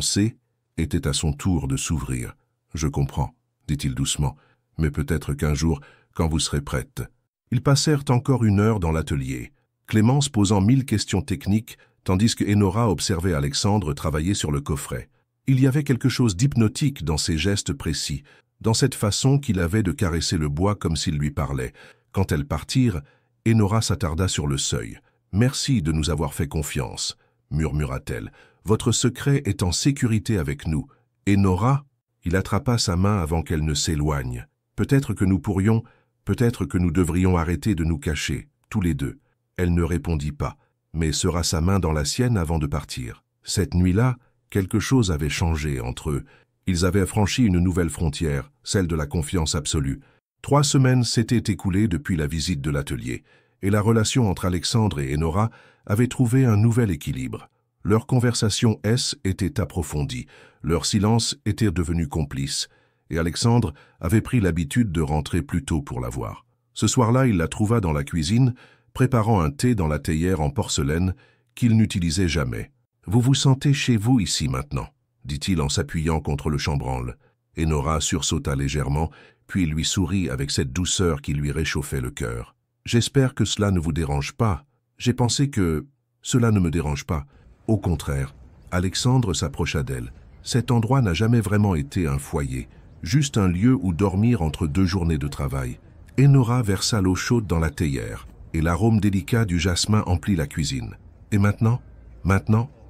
était à son tour de s'ouvrir. « Je comprends, » dit-il doucement. « Mais peut-être qu'un jour, quand vous serez prête. » Ils passèrent encore 1 heure dans l'atelier. Clémence posant 1000 questions techniques, tandis que Enora observait Alexandre travailler sur le coffret. Il y avait quelque chose d'hypnotique dans ces gestes précis, dans cette façon qu'il avait de caresser le bois comme s'il lui parlait. Quand elles partirent, Enora s'attarda sur le seuil. « Merci de nous avoir fait confiance, » murmura-t-elle. « Votre secret est en sécurité avec nous. Enora ?» Il attrapa sa main avant qu'elle ne s'éloigne. « Peut-être que nous devrions arrêter de nous cacher, tous les deux. » Elle ne répondit pas, mais serra sa main dans la sienne avant de partir. Cette nuit-là, quelque chose avait changé entre eux. Ils avaient franchi une nouvelle frontière, celle de la confiance absolue. 3 semaines s'étaient écoulées depuis la visite de l'atelier, et la relation entre Alexandre et Enora avait trouvé un nouvel équilibre. Leur conversation était approfondie, leur silence était devenu complice, et Alexandre avait pris l'habitude de rentrer plus tôt pour la voir. Ce soir-là, il la trouva dans la cuisine, préparant un thé dans la théière en porcelaine qu'il n'utilisait jamais. « Vous vous sentez chez vous ici maintenant ?» dit-il en s'appuyant contre le chambranle. Enora sursauta légèrement, puis lui sourit avec cette douceur qui lui réchauffait le cœur. « J'espère que cela ne vous dérange pas. J'ai pensé que cela ne me dérange pas. » Au contraire, Alexandre s'approcha d'elle. Cet endroit n'a jamais vraiment été un foyer, juste un lieu où dormir entre 2 journées de travail. Enora versa l'eau chaude dans la théière, et l'arôme délicat du jasmin emplit la cuisine. « Et maintenant,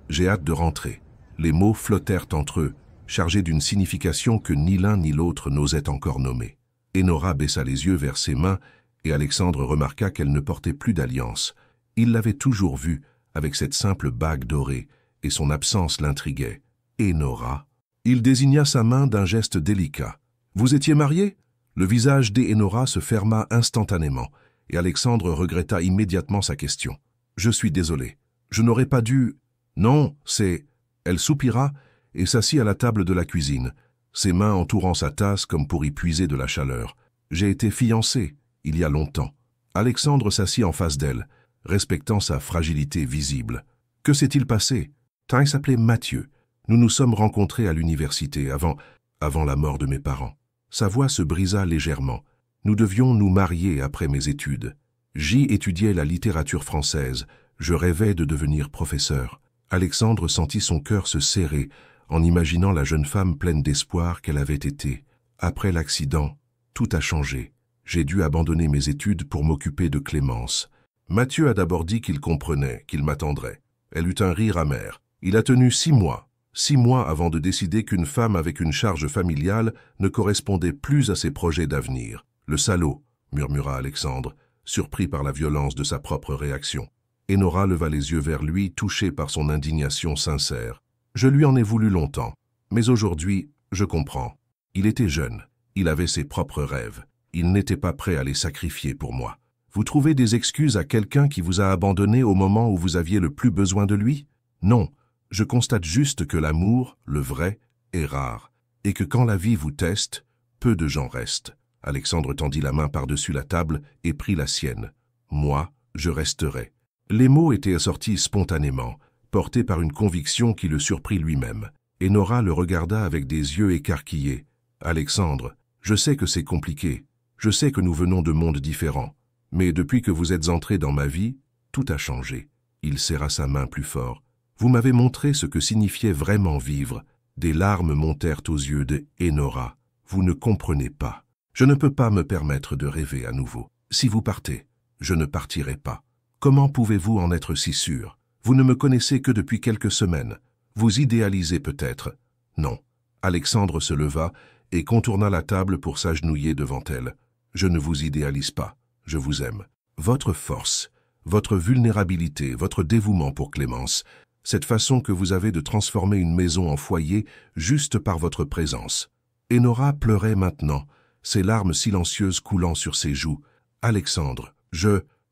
j'ai hâte de rentrer. » Les mots flottèrent entre eux, chargés d'une signification que ni l'un ni l'autre n'osait encore nommer. Enora baissa les yeux vers ses mains, et Alexandre remarqua qu'elle ne portait plus d'alliance. Il l'avait toujours vue, avec cette simple bague dorée, et son absence l'intriguait. « Enora ?» Il désigna sa main d'un geste délicat. « Vous étiez mariés ?» Le visage d'Enora se ferma instantanément, et Alexandre regretta immédiatement sa question. « Je suis désolé. Je n'aurais pas dû... »« Non, c'est... » Elle soupira et s'assit à la table de la cuisine, ses mains entourant sa tasse comme pour y puiser de la chaleur. « J'ai été fiancé, il y a longtemps. » Alexandre s'assit en face d'elle, respectant sa fragilité visible. « Que s'est-il passé ?»« Il s'appelait Mathieu. Nous nous sommes rencontrés à l'université, avant la mort de mes parents. » Sa voix se brisa légèrement. « Nous devions nous marier après mes études. J'y étudiais la littérature française. Je rêvais de devenir professeur. » Alexandre sentit son cœur se serrer en imaginant la jeune femme pleine d'espoir qu'elle avait été. Après l'accident, tout a changé. J'ai dû abandonner mes études pour m'occuper de Clémence. Mathieu a d'abord dit qu'il comprenait, qu'il m'attendrait. Elle eut un rire amer. Il a tenu 6 mois. 6 mois avant de décider qu'une femme avec une charge familiale ne correspondait plus à ses projets d'avenir. « Le salaud !» murmura Alexandre, surpris par la violence de sa propre réaction. Enora leva les yeux vers lui, touchée par son indignation sincère. « Je lui en ai voulu longtemps, mais aujourd'hui, je comprends. Il était jeune, il avait ses propres rêves. Il n'était pas prêt à les sacrifier pour moi. Vous trouvez des excuses à quelqu'un qui vous a abandonné au moment où vous aviez le plus besoin de lui? Non, je constate juste que l'amour, le vrai, est rare, et que quand la vie vous teste, peu de gens restent. » Alexandre tendit la main par-dessus la table et prit la sienne. « Moi, je resterai. » Les mots étaient sortis spontanément, portés par une conviction qui le surprit lui-même. Enora le regarda avec des yeux écarquillés. « Alexandre, je sais que c'est compliqué, je sais que nous venons de mondes différents, mais depuis que vous êtes entré dans ma vie, tout a changé. » Il serra sa main plus fort. « Vous m'avez montré ce que signifiait vraiment vivre. » Des larmes montèrent aux yeux de Enora. « Vous ne comprenez pas. Je ne peux pas me permettre de rêver à nouveau. Si vous partez, je ne partirai pas. Comment pouvez-vous en être si sûr? Vous ne me connaissez que depuis quelques semaines. Vous idéalisez peut-être. » Non. Alexandre se leva et contourna la table pour s'agenouiller devant elle. « Je ne vous idéalise pas. Je vous aime. Votre force, votre vulnérabilité, votre dévouement pour Clémence, cette façon que vous avez de transformer une maison en foyer juste par votre présence. » Enora pleurait maintenant, ses larmes silencieuses coulant sur ses joues. « Alexandre,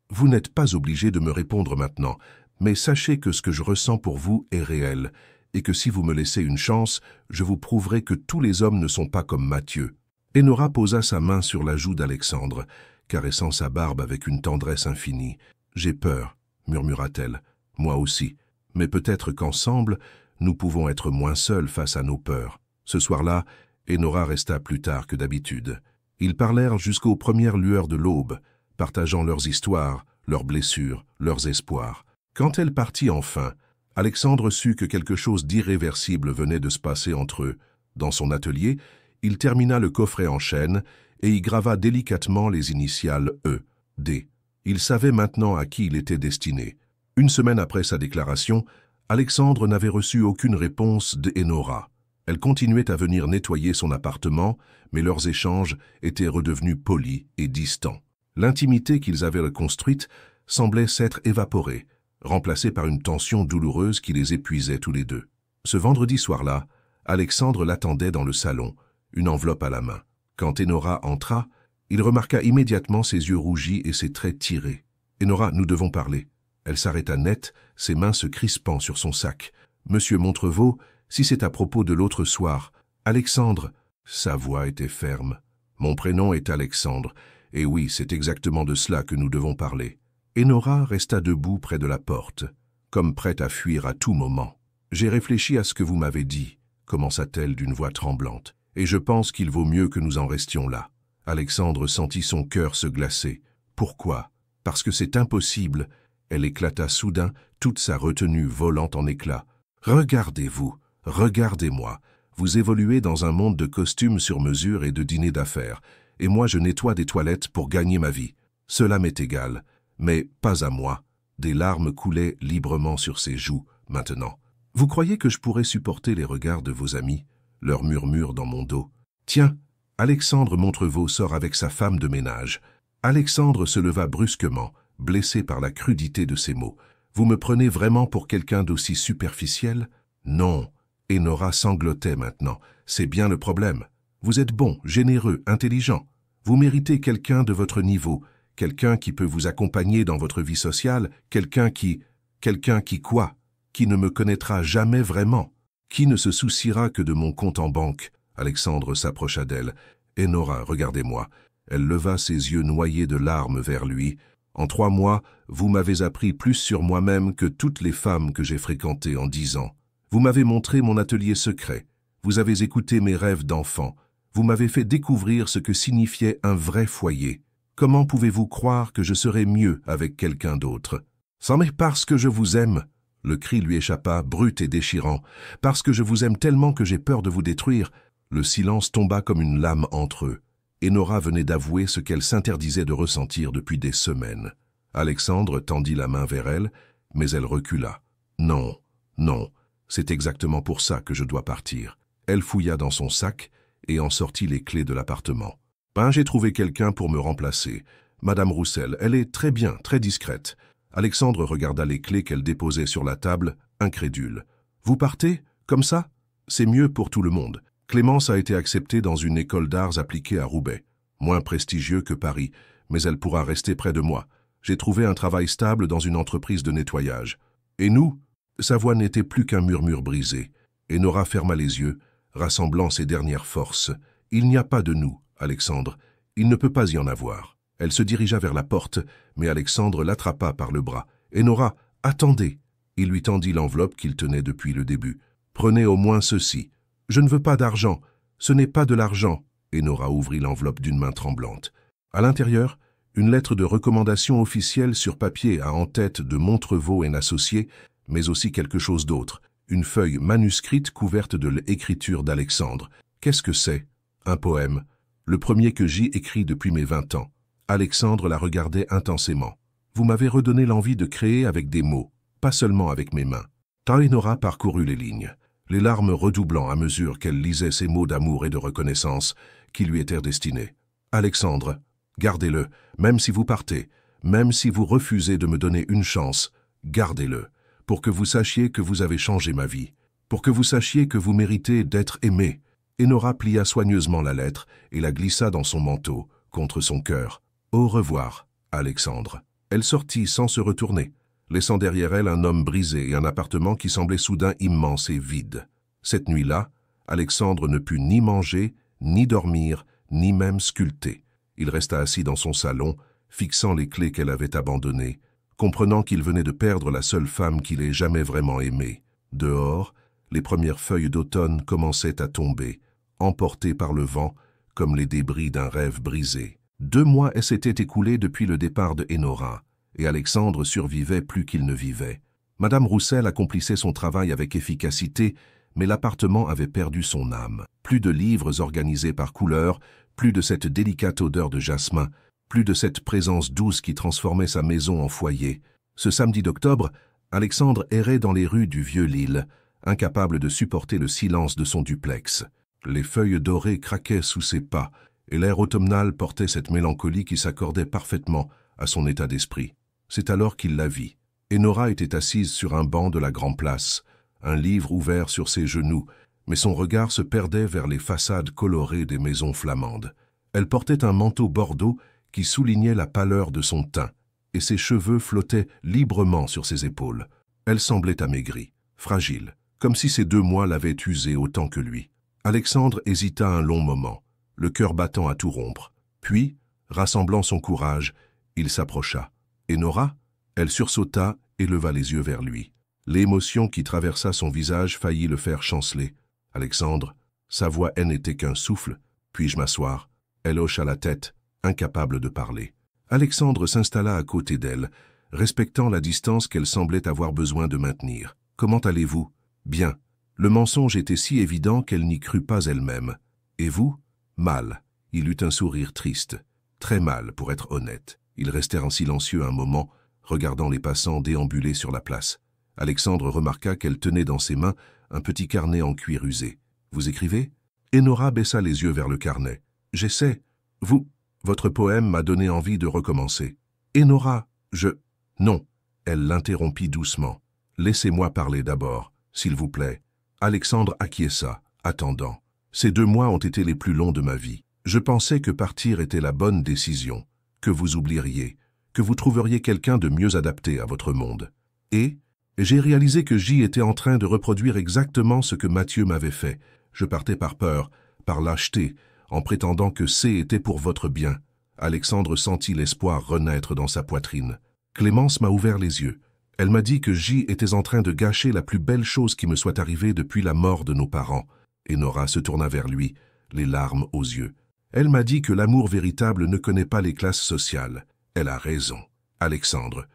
vous n'êtes pas obligé de me répondre maintenant, Mais sachez que ce que je ressens pour vous est réel, et que si vous me laissez une chance, je vous prouverai que tous les hommes ne sont pas comme Mathieu. » Enora posa sa main sur la joue d'Alexandre, caressant sa barbe avec une tendresse infinie. « J'ai peur, » murmura-t-elle. « Moi aussi. Mais peut-être qu'ensemble, nous pouvons être moins seuls face à nos peurs. » Ce soir-là, Enora resta plus tard que d'habitude. Ils parlèrent jusqu'aux premières lueurs de l'aube, partageant leurs histoires, leurs blessures, leurs espoirs. Quand elle partit enfin, Alexandre sut que quelque chose d'irréversible venait de se passer entre eux. Dans son atelier, il termina le coffret en chêne et y grava délicatement les initiales E, D. Il savait maintenant à qui il était destiné. Une semaine après sa déclaration, Alexandre n'avait reçu aucune réponse d'Enora. Elle continuait à venir nettoyer son appartement, mais leurs échanges étaient redevenus polis et distants. L'intimité qu'ils avaient reconstruite semblait s'être évaporée, remplacée par une tension douloureuse qui les épuisait tous les deux. Ce vendredi soir-là, Alexandre l'attendait dans le salon, une enveloppe à la main. Quand Enora entra, il remarqua immédiatement ses yeux rougis et ses traits tirés. « Enora, nous devons parler. » Elle s'arrêta net, ses mains se crispant sur son sac. « Monsieur Montrevaux, si c'est à propos de l'autre soir. »« Alexandre !» Sa voix était ferme. « Mon prénom est Alexandre, et oui, c'est exactement de cela que nous devons parler. » Enora resta debout près de la porte, comme prête à fuir à tout moment. « J'ai réfléchi à ce que vous m'avez dit, » commença-t-elle d'une voix tremblante, « et je pense qu'il vaut mieux que nous en restions là. » Alexandre sentit son cœur se glacer. « Pourquoi ? Parce que c'est impossible. » Elle éclata soudain, toute sa retenue volant en éclats. « Regardez-vous, regardez-moi. Vous évoluez dans un monde de costumes sur mesure et de dîners d'affaires, et moi je nettoie des toilettes pour gagner ma vie. Cela m'est égal, mais pas à moi. » Des larmes coulaient librement sur ses joues, maintenant. « Vous croyez que je pourrais supporter les regards de vos amis, leurs murmures dans mon dos? Tiens, Alexandre Montrevaux sort avec sa femme de ménage. » Alexandre se leva brusquement, blessé par la crudité de ses mots. « Vous me prenez vraiment pour quelqu'un d'aussi superficiel? » « Non. » Enora sanglotait maintenant. « C'est bien le problème. Vous êtes bon, généreux, intelligent. Vous méritez quelqu'un de votre niveau, quelqu'un qui peut vous accompagner dans votre vie sociale, quelqu'un qui... quoi? Qui ne me connaîtra jamais vraiment, qui ne se souciera que de mon compte en banque. » Alexandre s'approcha d'elle. « Enora, regardez-moi. » Elle leva ses yeux noyés de larmes vers lui. « En 3 mois, vous m'avez appris plus sur moi-même que toutes les femmes que j'ai fréquentées en 10 ans. Vous m'avez montré mon atelier secret. Vous avez écouté mes rêves d'enfant. Vous m'avez fait découvrir ce que signifiait un vrai foyer. Comment pouvez-vous croire que je serais mieux avec quelqu'un d'autre? »« C'en est parce que je vous aime. » Le cri lui échappa, brut et déchirant. « Parce que je vous aime tellement que j'ai peur de vous détruire. » Le silence tomba comme une lame entre eux. Enora venait d'avouer ce qu'elle s'interdisait de ressentir depuis des semaines. Alexandre tendit la main vers elle, mais elle recula. « Non, non, c'est exactement pour ça que je dois partir. » Elle fouilla dans son sac et en sortit les clés de l'appartement. « Ben, j'ai trouvé quelqu'un pour me remplacer. Madame Roussel, elle est très bien, très discrète. » Alexandre regarda les clés qu'elle déposait sur la table, incrédule. « Vous partez, comme ça? C'est mieux pour tout le monde. » Clémence a été acceptée dans une école d'arts appliquée à Roubaix. Moins prestigieux que Paris, mais elle pourra rester près de moi. J'ai trouvé un travail stable dans une entreprise de nettoyage. Et nous? Sa voix n'était plus qu'un murmure brisé. Enora ferma les yeux, rassemblant ses dernières forces. « Il n'y a pas de nous, Alexandre. Il ne peut pas y en avoir. » Elle se dirigea vers la porte, mais Alexandre l'attrapa par le bras. « Enora, attendez !» Il lui tendit l'enveloppe qu'il tenait depuis le début. « Prenez au moins ceci. Je ne veux pas d'argent. Ce n'est pas de l'argent. » Enora ouvrit l'enveloppe d'une main tremblante. À l'intérieur, une lettre de recommandation officielle sur papier à en-tête de Montrevaux et Associés, mais aussi quelque chose d'autre, une feuille manuscrite couverte de l'écriture d'Alexandre. Qu'est-ce que c'est? Un poème. Le premier que j'y écris depuis mes 20 ans. Alexandre la regardait intensément. Vous m'avez redonné l'envie de créer avec des mots, pas seulement avec mes mains. Enora parcourut les lignes, les larmes redoublant à mesure qu'elle lisait ces mots d'amour et de reconnaissance qui lui étaient destinés. Alexandre, gardez-le, même si vous partez, même si vous refusez de me donner une chance, gardez-le, pour que vous sachiez que vous avez changé ma vie, pour que vous sachiez que vous méritez d'être aimé. Enora plia soigneusement la lettre et la glissa dans son manteau, contre son cœur. Au revoir, Alexandre. Elle sortit sans se retourner. laissant derrière elle un homme brisé et un appartement qui semblait soudain immense et vide. Cette nuit-là, Alexandre ne put ni manger, ni dormir, ni même sculpter. Il resta assis dans son salon, fixant les clés qu'elle avait abandonnées, comprenant qu'il venait de perdre la seule femme qu'il ait jamais vraiment aimée. Dehors, les premières feuilles d'automne commençaient à tomber, emportées par le vent, comme les débris d'un rêve brisé. 2 mois s'étaient écoulés depuis le départ de Enora, et Alexandre survivait plus qu'il ne vivait. Madame Roussel accomplissait son travail avec efficacité, mais l'appartement avait perdu son âme. Plus de livres organisés par couleur, plus de cette délicate odeur de jasmin, plus de cette présence douce qui transformait sa maison en foyer. Ce samedi d'octobre, Alexandre errait dans les rues du Vieux-Lille, incapable de supporter le silence de son duplex. Les feuilles dorées craquaient sous ses pas, et l'air automnal portait cette mélancolie qui s'accordait parfaitement à son état d'esprit. C'est alors qu'il la vit. Enora était assise sur un banc de la Grand Place, un livre ouvert sur ses genoux, mais son regard se perdait vers les façades colorées des maisons flamandes. Elle portait un manteau bordeaux qui soulignait la pâleur de son teint, et ses cheveux flottaient librement sur ses épaules. Elle semblait amaigrie, fragile, comme si ces 2 mois l'avaient usée autant que lui. Alexandre hésita un long moment, le cœur battant à tout rompre. Puis, rassemblant son courage, il s'approcha. Enora? Elle sursauta et leva les yeux vers lui. L'émotion qui traversa son visage faillit le faire chanceler. « Alexandre, sa voix n'était qu'un souffle. Puis-je m'asseoir ?» Elle hocha la tête, incapable de parler. Alexandre s'installa à côté d'elle, respectant la distance qu'elle semblait avoir besoin de maintenir. « Comment allez-vous ?»« Bien. » Le mensonge était si évident qu'elle n'y crut pas elle-même. « Et vous ?»« Mal. » Il eut un sourire triste. Très mal, pour être honnête. Ils restèrent en silencieux un moment, regardant les passants déambuler sur la place. Alexandre remarqua qu'elle tenait dans ses mains un petit carnet en cuir usé. « Vous écrivez ?» Enora baissa les yeux vers le carnet. « J'essaie. Votre poème m'a donné envie de recommencer. »« Enora, Non. » Elle l'interrompit doucement. « Laissez-moi parler d'abord, s'il vous plaît. » Alexandre acquiesça, attendant. « Ces 2 mois ont été les plus longs de ma vie. Je pensais que partir était la bonne décision, que vous oublieriez, que vous trouveriez quelqu'un de mieux adapté à votre monde. Et j'ai réalisé que J était en train de reproduire exactement ce que Mathieu m'avait fait. Je partais par peur, par lâcheté, en prétendant que C était pour votre bien. » Alexandre sentit l'espoir renaître dans sa poitrine. Clémence m'a ouvert les yeux. Elle m'a dit que J était en train de gâcher la plus belle chose qui me soit arrivée depuis la mort de nos parents. Enora se tourna vers lui, les larmes aux yeux. Elle m'a dit que l'amour véritable ne connaît pas les classes sociales. Elle a raison. Alexandre,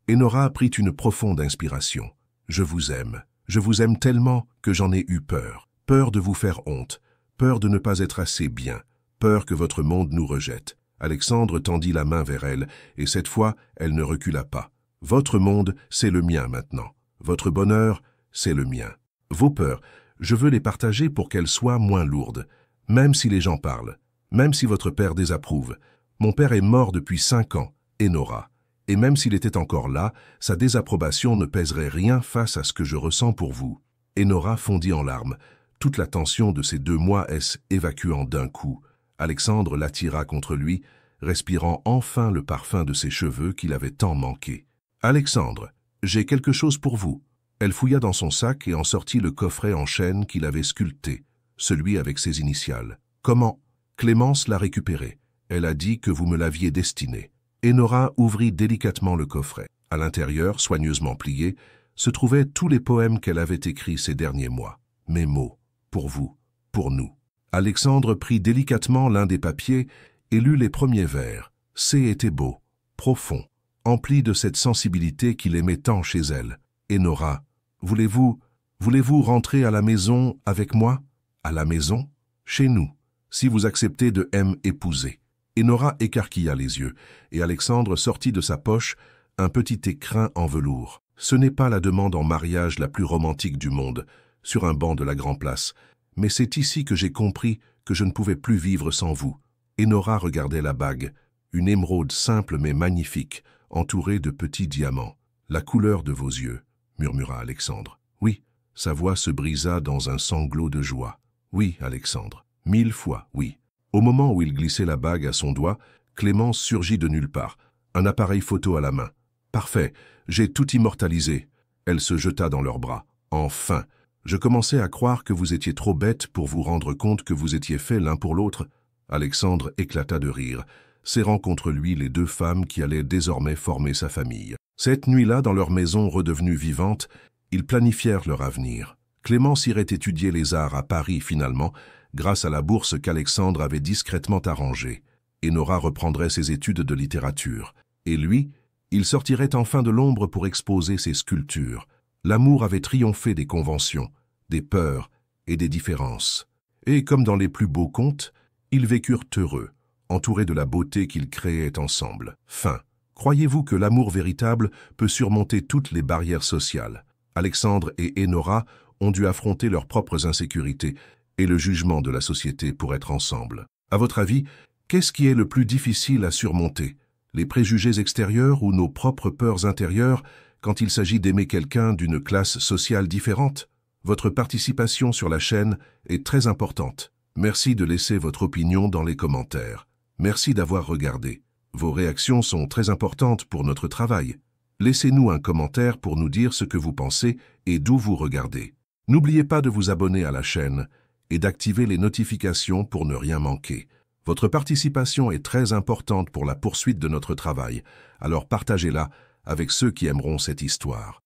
Enora prit une profonde inspiration. Je vous aime tellement que j'en ai eu peur. Peur de vous faire honte, peur de ne pas être assez bien, peur que votre monde nous rejette. Alexandre tendit la main vers elle, et cette fois, elle ne recula pas. Votre monde, c'est le mien maintenant. Votre bonheur, c'est le mien. Vos peurs, je veux les partager pour qu'elles soient moins lourdes. Même si les gens parlent, même si votre père désapprouve. Mon père est mort depuis 5 ans, Enora. Et même s'il était encore là, sa désapprobation ne pèserait rien face à ce que je ressens pour vous. » Enora fondit en larmes. Toute la tension de ces 2 mois évacuant d'un coup. Alexandre l'attira contre lui, respirant enfin le parfum de ses cheveux qu'il avait tant manqué. « Alexandre, j'ai quelque chose pour vous. » Elle fouilla dans son sac et en sortit le coffret en chêne qu'il avait sculpté, celui avec ses initiales. « Comment ?» Clémence l'a récupéré. Elle a dit que vous me l'aviez destiné. Enora ouvrit délicatement le coffret. À l'intérieur, soigneusement plié, se trouvaient tous les poèmes qu'elle avait écrits ces derniers mois. Mes mots, pour vous, pour nous. Alexandre prit délicatement l'un des papiers et lut les premiers vers. C était beau, profond, empli de cette sensibilité qu'il aimait tant chez elle. Enora, voulez-vous rentrer à la maison avec moi? À la maison? Chez nous, si vous acceptez de m'épouser. Enora écarquilla les yeux, et Alexandre sortit de sa poche un petit écrin en velours. Ce n'est pas la demande en mariage la plus romantique du monde, sur un banc de la Grand Place, mais c'est ici que j'ai compris que je ne pouvais plus vivre sans vous. Enora regardait la bague, une émeraude simple mais magnifique, entourée de petits diamants. La couleur de vos yeux, murmura Alexandre. Oui, sa voix se brisa dans un sanglot de joie. Oui, Alexandre, 1000 fois, oui. Au moment où il glissait la bague à son doigt, Clémence surgit de nulle part, un appareil photo à la main. Parfait, j'ai tout immortalisé. Elle se jeta dans leurs bras. Enfin, je commençais à croire que vous étiez trop bêtes pour vous rendre compte que vous étiez faits l'un pour l'autre. Alexandre éclata de rire, serrant contre lui les deux femmes qui allaient désormais former sa famille. Cette nuit-là, dans leur maison redevenue vivante, ils planifièrent leur avenir. Clémence irait étudier les arts à Paris finalement, grâce à la bourse qu'Alexandre avait discrètement arrangée. Et Nora reprendrait ses études de littérature. Et lui, il sortirait enfin de l'ombre pour exposer ses sculptures. L'amour avait triomphé des conventions, des peurs et des différences. Et comme dans les plus beaux contes, ils vécurent heureux, entourés de la beauté qu'ils créaient ensemble. Fin. Croyez-vous que l'amour véritable peut surmonter toutes les barrières sociales? Alexandre et Enora ont dû affronter leurs propres insécurités et le jugement de la société pour être ensemble. À votre avis, qu'est-ce qui est le plus difficile à surmonter? Les préjugés extérieurs ou nos propres peurs intérieures quand il s'agit d'aimer quelqu'un d'une classe sociale différente? Votre participation sur la chaîne est très importante. Merci de laisser votre opinion dans les commentaires. Merci d'avoir regardé. Vos réactions sont très importantes pour notre travail. Laissez-nous un commentaire pour nous dire ce que vous pensez et d'où vous regardez. N'oubliez pas de vous abonner à la chaîne et d'activer les notifications pour ne rien manquer. Votre participation est très importante pour la poursuite de notre travail, alors partagez-la avec ceux qui aimeront cette histoire.